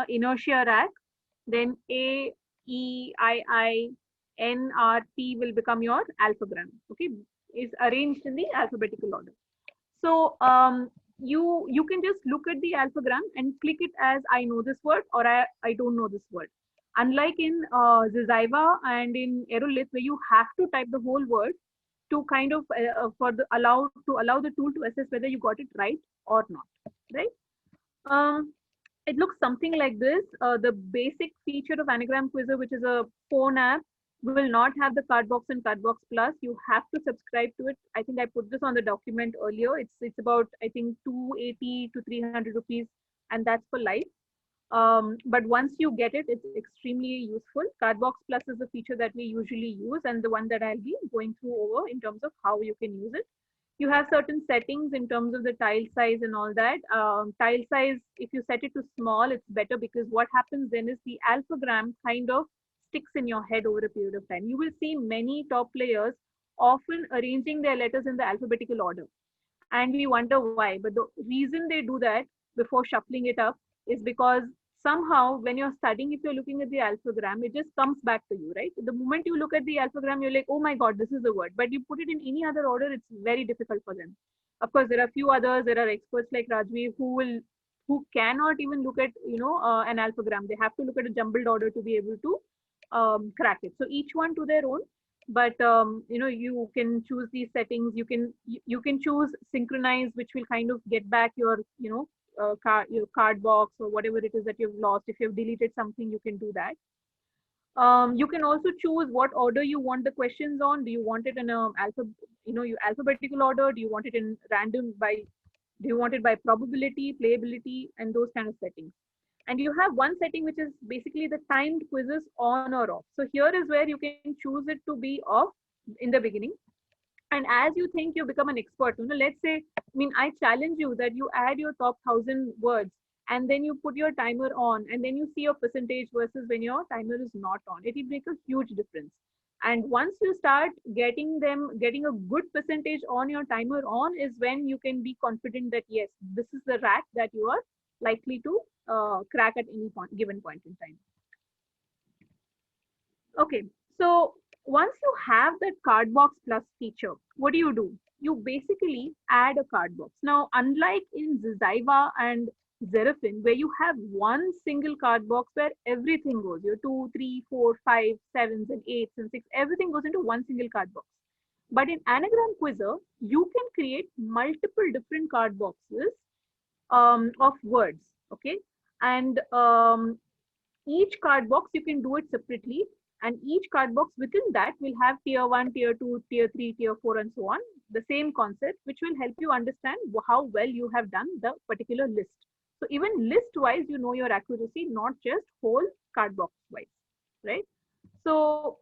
inertia rack, then A, E, I, N, R, T will become your alphagram. Okay. is arranged in the alphabetical order. So you can just look at the alphagram and click it as I know this word or I don't know this word. Unlike in Ziziva and in Aerolith, where you have to type the whole word to kind of allow the tool to assess whether you got it right or not, right? It looks something like this. The basic feature of Anagram Quizzer, which is a phone app, will not have the Cardbox and Cardbox Plus. You have to subscribe to it. I think I put this on the document earlier. It's about, I think, 280 to 300 rupees, and that's for life. But once you get it, it's extremely useful. Cardbox Plus is the feature that we usually use and the one that I'll be going through over in terms of how you can use it. You have certain settings in terms of the tile size and all that. Tile size, if you set it to small, it's better, because what happens then is the alphagram kind of sticks in your head over a period of time. You will see many top players often arranging their letters in the alphabetical order. And we wonder why. But the reason they do that before shuffling it up is because somehow when you're studying, if you're looking at the alphagram, it just comes back to you, right? The moment you look at the alphagram, you're like, oh my God, this is the word. But you put it in any other order, it's very difficult for them. Of course, there are a few others. There are experts like Rajveer who cannot even look at, an alphagram. They have to look at a jumbled order to be able to crack it. So each one to their own. But you can choose these settings. You can choose synchronize, which will kind of get back your your card box or whatever it is that you've lost. If you've deleted something, you can do that. You can also choose what order you want the questions on. Do you want it in a alphabetical order? Do you want it in random do you want it by probability, playability, and those kind of settings? And you have one setting which is basically the timed quizzes on or off. So here is where you can choose it to be off in the beginning. And as you think you become an expert, let's say, I challenge you that you add your top 1,000 words and then you put your timer on and then you see your percentage versus when your timer is not on. It will make a huge difference. And once you start getting a good percentage on your timer on is when you can be confident that, yes, this is the rack that you are likely to crack at any given point in time. Okay, so once you have that Cardbox Plus feature, what do? You basically add a card box. Now, unlike in Ziziva and Xerafin, where you have one single card box where everything goes, your 2, 3, 4, 5, 7s and 8s and 6, everything goes into one single card box. But in Anagram Quizzer, you can create multiple different card boxes of words, okay? And each card box, you can do it separately. And each card box within that will have tier 1, tier 2, tier 3, tier 4, and so on. The same concept, which will help you understand how well you have done the particular list. So even list-wise, you know your accuracy, not just whole card box-wise, right? So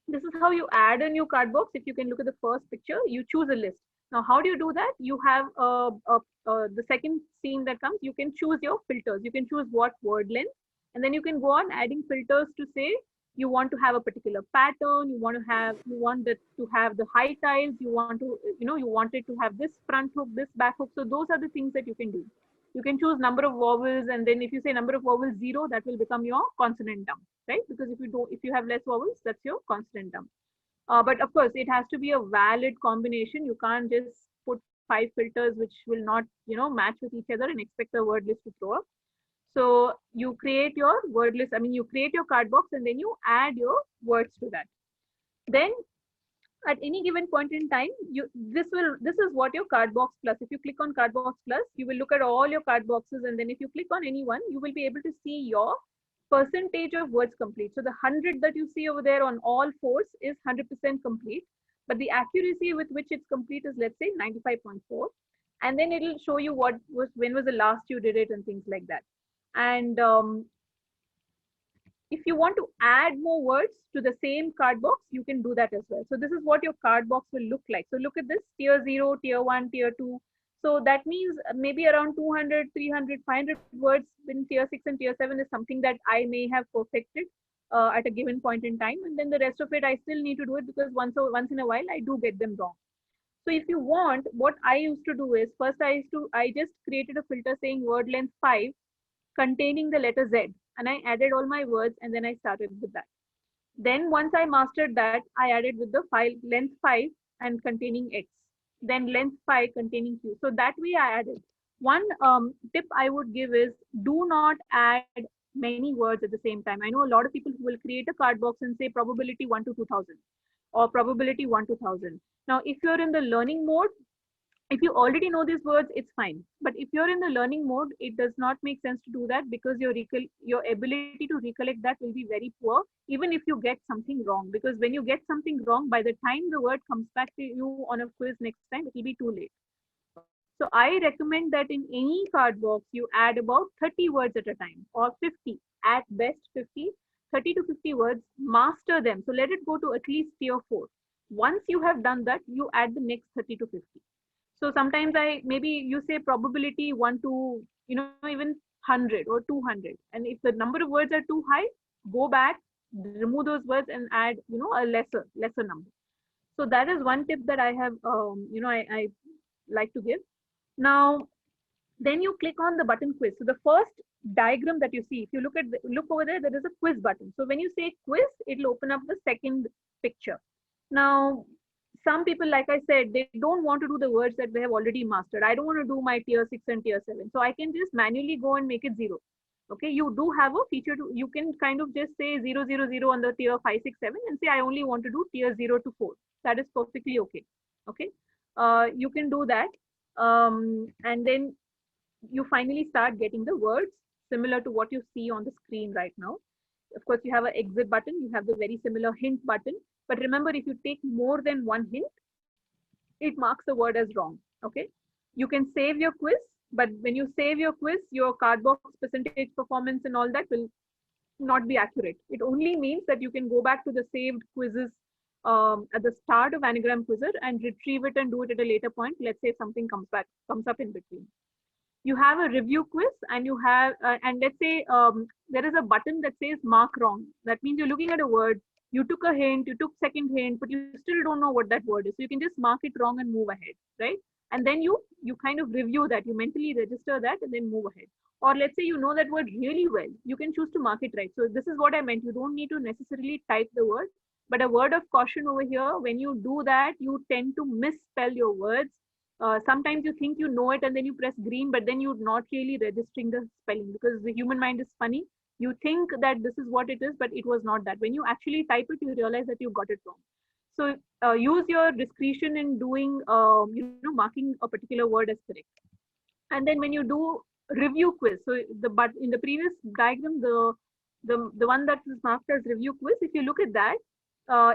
this is how you add a new card box. If you can look at the first picture, you choose a list. Now, how do you do that? You have the second scene that comes. You can choose your filters. You can choose what word length, and then you can go on adding filters to say you want to have a particular pattern. You want it to have the high tiles. You want it to have this front hook, this back hook. So those are the things that you can do. You can choose number of vowels, and then if you say number of vowels 0, that will become your consonantum, right? Because if you have less vowels, that's your consonantum. But of course, it has to be a valid combination. You can't just put 5 filters which will not, match with each other and expect the word list to throw up. So you create your word list. You create your card box and then you add your words to that. Then at any given point in time, this is what your card box plus. If you click on card box plus, you will look at all your card boxes, and then if you click on any one, you will be able to see your percentage of words complete. So the 100 that you see over there on all 4s is 100% complete, but the accuracy with which it's complete is, let's say, 95.4, and then it'll show you when was the last you did it and things like that. And if you want to add more words to the same card box, you can do that as well. So this is what your card box will look like. So look at this: tier 0, tier 1, tier 2. So that means maybe around 200, 300, 500 words in tier 6 and tier 7 is something that I may have perfected at a given point in time. And then the rest of it, I still need to do it because once in a while, I do get them wrong. So if you want, what I used to do is, first I just created a filter saying word length 5 containing the letter Z, and I added all my words, and then I started with that. Then once I mastered that, I added with the file length 5 and containing X, then length pi containing Q. So that way I added. One tip I would give is do not add many words at the same time. I know a lot of people who will create a card box and say probability 1 to 2000 or probability 1 to 1000. Now, if you're in the learning mode, if you already know these words, it's fine. But if you're in the learning mode, it does not make sense to do that because your ability to recollect that will be very poor, even if you get something wrong. Because when you get something wrong, by the time the word comes back to you on a quiz next time, it will be too late. So I recommend that in any card box, you add about 30 words at a time or 50, at best 50, 30 to 50 words, master them. So let it go to at least 3 or 4. Once you have done that, you add the next 30 to 50. So sometimes maybe you say probability 1 to, even 100 or 200. And if the number of words are too high, go back, remove those words and add, a lesser number. So that is one tip that I have, I like to give. Now, then you click on the button quiz. So the first diagram that you see, if you look over there, there is a quiz button. So when you say quiz, it'll open up the second picture. Now, some people, like I said, they don't want to do the words that they have already mastered. I don't want to do my tier 6 and tier 7. So I can just manually go and make it 0. Okay, you do have a feature you can kind of just say 000 on the tier 5, 6, 7 and say I only want to do tier 0 to 4. That is perfectly okay. Okay, you can do that. And then you finally start getting the words similar to what you see on the screen right now. Of course, you have an exit button, you have the very similar hint button. But remember, if you take more than one hint, it marks the word as wrong. Okay. You can save your quiz, but when you save your quiz, your card box percentage performance and all that will not be accurate. It only means that you can go back to the saved quizzes at the start of Anagram Quizzer and retrieve it and do it at a later point. Let's say something comes up in between. You have a review quiz and you have, and let's say there is a button that says mark wrong. That means you're looking at a word, you took a hint, you took second hint, but you still don't know what that word is. So you can just mark it wrong and move ahead, right? And then you kind of review that, you mentally register that and then move ahead. Or let's say you know that word really well, you can choose to mark it right. So this is what I meant. You don't need to necessarily type the word, but a word of caution over here, when you do that, you tend to misspell your words. Sometimes you think you know it and then you press green, but then you're not really registering the spelling because the human mind is funny. You think that this is what it is, but it was not that. When you actually type it, you realize that you got it wrong. So use your discretion in doing, marking a particular word as correct. And then when you do review quiz, so but in the previous diagram, the one that is marked as review quiz, if you look at that,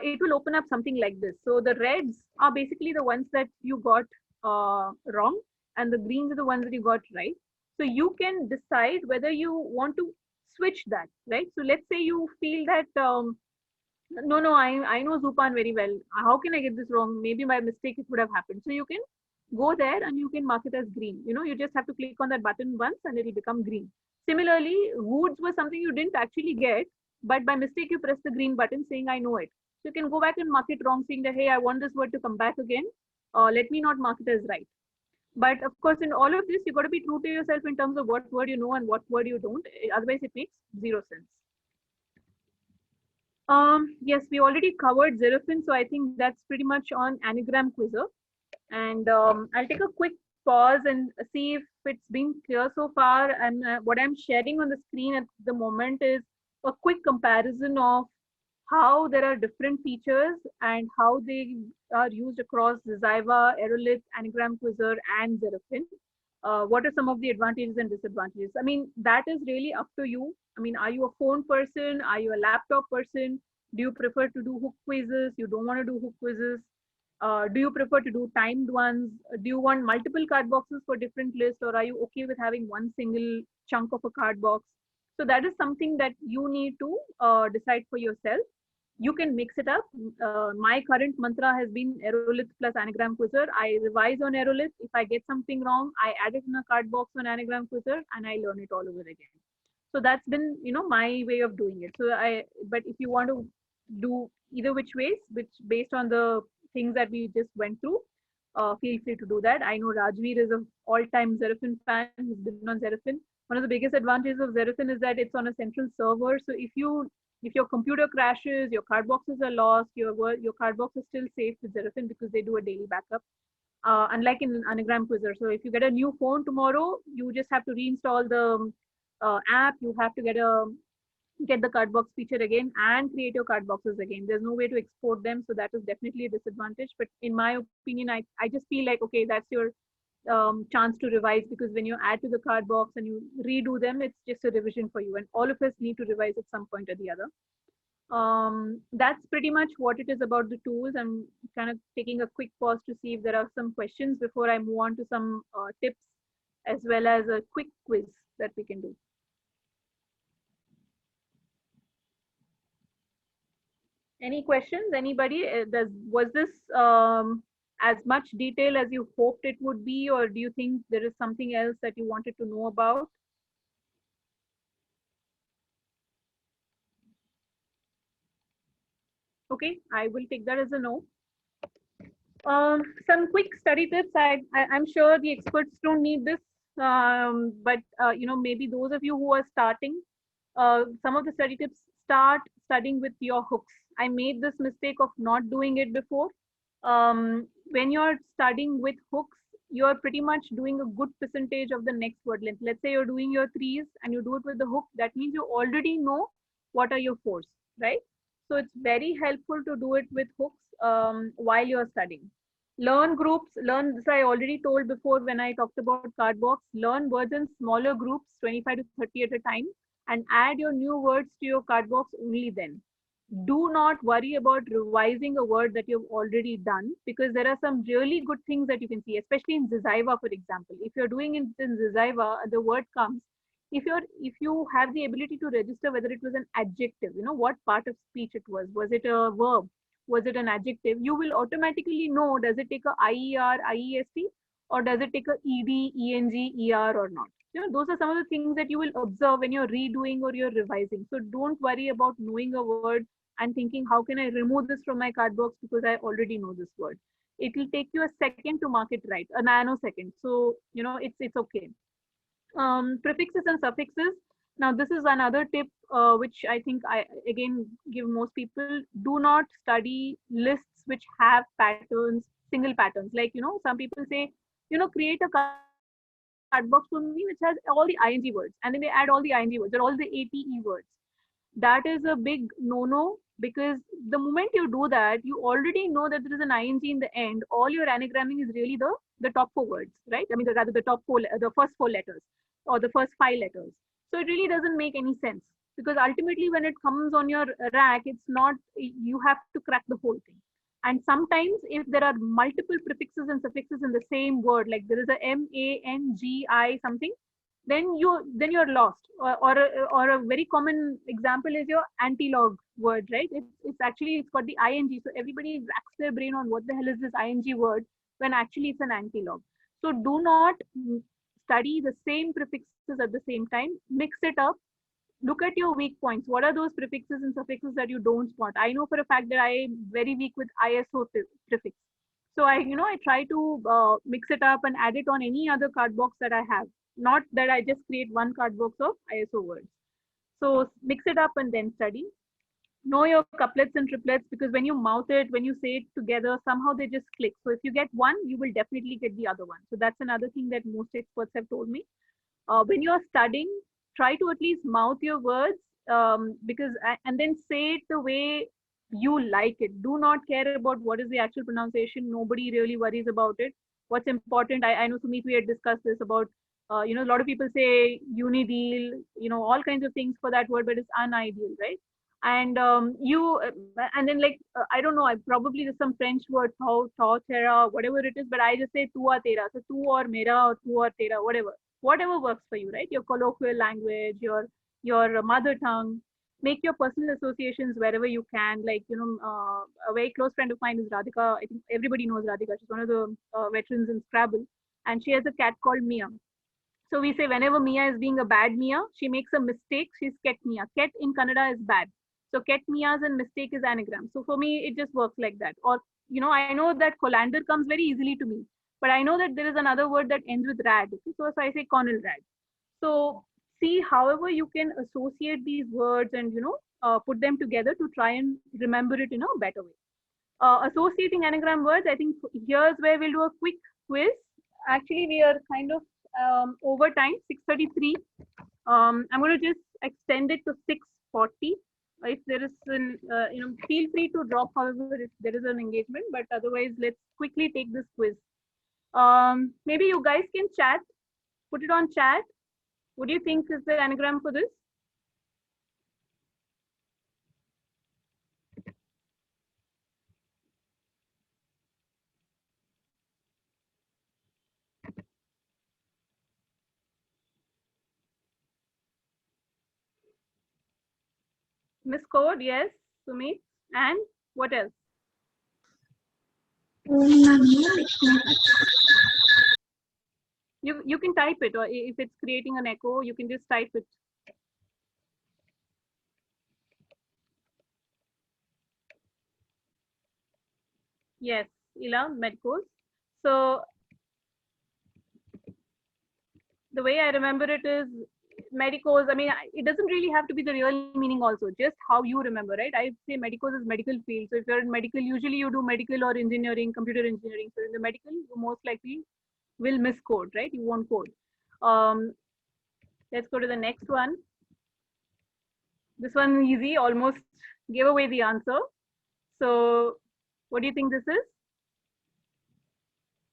it will open up something like this. So the reds are basically the ones that you got wrong, and the greens are the ones that you got right. So you can decide whether you want to switch that, right? So let's say you feel that no, I know Zupan very well. How can I get this wrong? Maybe by mistake it would have happened. So you can go there and you can mark it as green. You just have to click on that button once and it will become green. Similarly, woods was something you didn't actually get, but by mistake you press the green button saying I know it. So you can go back and mark it wrong, saying that hey, I want this word to come back again. Let me not mark it as right. But of course, in all of this, you got to be true to yourself in terms of what word you know and what word you don't. Otherwise, it makes zero sense. Yes, we already covered Xerofin, so I think that's pretty much on Anagram Quizzer. And I'll take a quick pause and see if it's been clear so far. And what I'm sharing on the screen at the moment is a quick comparison of how there are different features and how they are used across Ziva, Aerolith, Anagram Quizzer, and Xerofin. What are some of the advantages and disadvantages? I mean, that is really up to you. I mean, are you a phone person? Are you a laptop person? Do you prefer to do hook quizzes? You don't want to do hook quizzes? Do you prefer to do timed ones? Do you want multiple card boxes for different lists, or are you okay with having one single chunk of a card box? So that is something that you need to decide for yourself. You can mix it up. My current mantra has been Aerolith plus Anagram Quizzer. I revise on Aerolith. If I get something wrong, I add it in a card box on Anagram Quizzer and I learn it all over again. So that's been, my way of doing it. But if you want to do either which ways, which based on the things that we just went through, feel free to do that. I know Rajveer is an all-time Zerafin fan. He's been on Zerafin. One of the biggest advantages of Zerafin is that it's on a central server. So if your computer crashes, your card boxes are lost, your card box is still safe with Zerafin because they do a daily backup. Unlike in Anagram Quizzer. So if you get a new phone tomorrow, you just have to reinstall the app. You have to get the card box feature again and create your card boxes again. There's no way to export them, so that is definitely a disadvantage. But in my opinion, I just feel like, okay, that's your chance to revise, because when you add to the card box and you redo them, it's just a revision for you, and all of us need to revise at some point or the other. That's pretty much what it is about the tools. I'm kind of taking a quick pause to see if there are some questions before I move on to some tips, as well as a quick quiz that we can do. Any questions? Anybody? Was this as much detail as you hoped it would be, or do you think there is something else that you wanted to know about? Okay, I will take that as a no. Some quick study tips. I'm sure the experts don't need this, but maybe those of you who are starting, some of the study tips: start studying with your hooks. I made this mistake of not doing it before. When you're studying with hooks, you're pretty much doing a good percentage of the next word length. Let's say you're doing your threes and you do it with the hook. That means you already know what are your fours, right? So it's very helpful to do it with hooks while you're studying. Learn groups. Learn, this I already told before when I talked about card box. Learn words in smaller groups, 25 to 30 at a time, and add your new words to your card box only then. Do not worry about revising a word that you've already done, because there are some really good things that you can see, especially in Zizaiva, for example. If you're doing it in Zizaiva, the word comes. If you have the ability to register whether it was an adjective, what part of speech it was it a verb, was it an adjective, you will automatically know, does it take a IER, IEST, or does it take a ED, ENG, ER or not. Those are some of the things that you will observe when you're redoing or you're revising. So don't worry about knowing a word and thinking, how can I remove this from my card box because I already know this word. It will take you a second to mark it right, a nanosecond. So, it's okay. Prefixes and suffixes. Now, this is another tip which I think I again give most people. Do not study lists which have patterns, single patterns. Like, some people say, create a card box for me which has all the ing words, and then they add all the ing words or all the ATE words. That is a big no-no, because the moment you do that, you already know that there is an ing in the end. All your anagramming is really the top four words, right? I mean, rather the first four letters or the first five letters. So it really doesn't make any sense, because ultimately when it comes on your rack, it's not, you have to crack the whole thing. And sometimes if there are multiple prefixes and suffixes in the same word, like there is a MANGI something, then you're lost. Or a very common example is your antilog word, right? It's got the ing, so everybody racks their brain on what the hell is this ing word, when actually it's an antilog. So do not study the same prefixes at the same time. Mix it up. Look at your weak points. What are those prefixes and suffixes that you don't spot? I know for a fact that I'm very weak with ISO prefix. So I try to mix it up and add it on any other card box that I have. Not that I just create one card box of ISO words. So mix it up and then study. Know your couplets and triplets, because when you mouth it, when you say it together, somehow they just click. So if you get one, you will definitely get the other one. So that's another thing that most experts have told me. When you're studying, try to at least mouth your words, and then say it the way you like it. Do not care about what is the actual pronunciation. Nobody really worries about it. What's important, I know Sumit, we had discussed this about, a lot of people say unideal, all kinds of things for that word, but it's unideal, right? And and then I don't know, I probably there's some French word, tera, whatever it is, but I just say tua tera. So tu or mera or tu or tera, whatever works for you, right? Your colloquial language, your mother tongue. Make your personal associations wherever you can. A very close friend of mine is Radhika. I think everybody knows Radhika. She's one of the veterans in Scrabble, and she has a cat called Mia. So we say whenever Mia is being a bad Mia, she makes a mistake, she's Ket Mia. Ket in Kannada is bad. So Ket Mia's and mistake is anagram. So for me, it just works like that. Or I know that colander comes very easily to me, but I know that there is another word that ends with rad. Okay? So I say Cornel rad. So see, however you can associate these words and put them together to try and remember it in a better way. Associating anagram words, I think here's where we'll do a quick quiz. Actually, we are kind of over time, 6:33. I'm going to just extend it to 6:40. If there is feel free to drop, however, if there is an engagement, but otherwise, let's quickly take this quiz. Maybe you guys can chat, put it on chat. What do you think is the anagram for this? Miss Code, yes, Sumit. And what else? You can type it, or if it's creating an echo, you can just type it. Yes, Ila, medicals. So the way I remember it is medicos. I mean, it doesn't really have to be the real meaning also, just how you remember, right? I say medicos is medical field. So if you're in medical, usually you do medical or engineering, computer engineering. So in the medical, you most likely will miscode, right? You won't code. Let's go to the next one. This one easy, almost gave away the answer. So what do you think this is?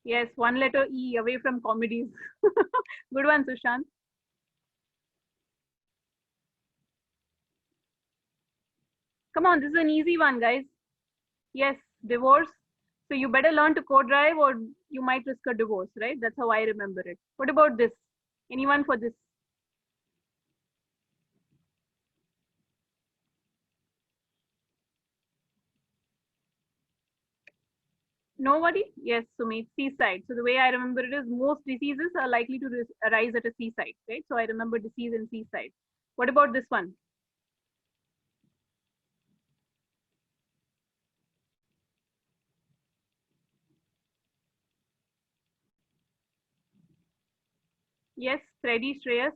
Yes, one letter E, away from comedies. Good one, Sushant. Come on, this is an easy one, guys. Yes, divorce. So you better learn to co-drive or you might risk a divorce, right? That's how I remember it. What about this? Anyone for this? Nobody? Yes, Sumit, seaside. So the way I remember it is most diseases are likely to arise at a seaside, right? So I remember disease and seaside. What about this one? Yes, thready, Shreyas.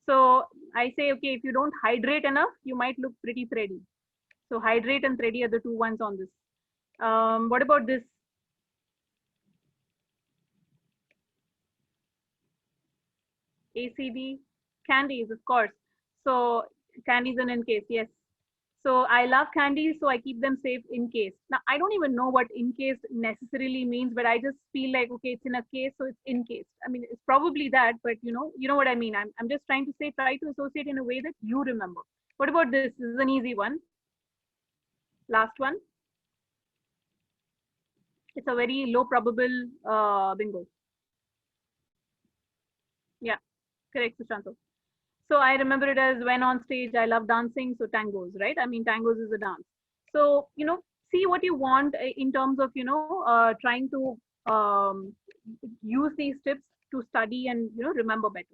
So I say, okay, if you don't hydrate enough, you might look pretty thready. So hydrate and thready are the two ones on this. What about this? ACD, candies, of course. So candies and in case, yes. So I love candies, so I keep them safe in case. Now I don't even know what in case necessarily means, but I just feel like okay, it's in a case, so it's in case. I mean, it's probably that, but you know what I mean. I'm just trying to say, try to associate in a way that you remember. What about this? This is an easy one. Last one. It's a very low probable bingo. Yeah, correct, Sushanto. So I remember it as when on stage, I love dancing. So tangos, right? I mean, tangos is a dance. So, see what you want in terms of, trying to use these tips to study and, remember better.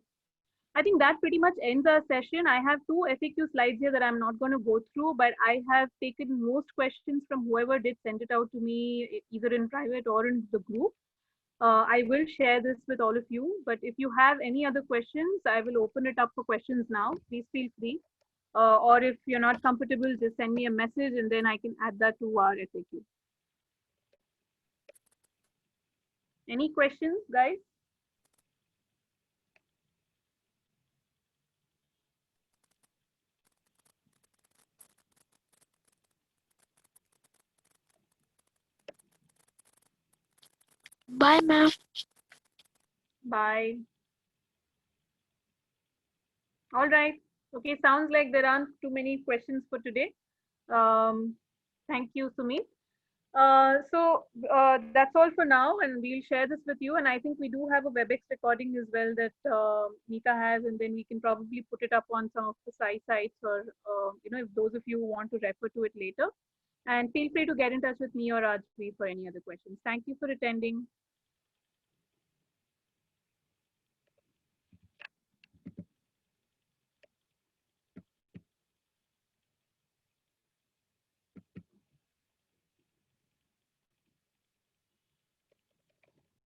I think that pretty much ends our session. I have two FAQ slides here that I'm not going to go through, but I have taken most questions from whoever did send it out to me, either in private or in the group. I will share this with all of you, but if you have any other questions, I will open it up for questions now. Please feel free. Or if you're not comfortable, just send me a message and then I can add that to our FAQ. Any questions, guys? Bye, ma'am. Bye. All right. Okay, sounds like there aren't too many questions for today. Thank you, Sumit. So that's all for now, and we'll share this with you. And I think we do have a WebEx recording as well that Nita has, and then we can probably put it up on some of the sites, or if those of you who want to refer to it later. And feel free to get in touch with me or Rajvi for any other questions. Thank you for attending.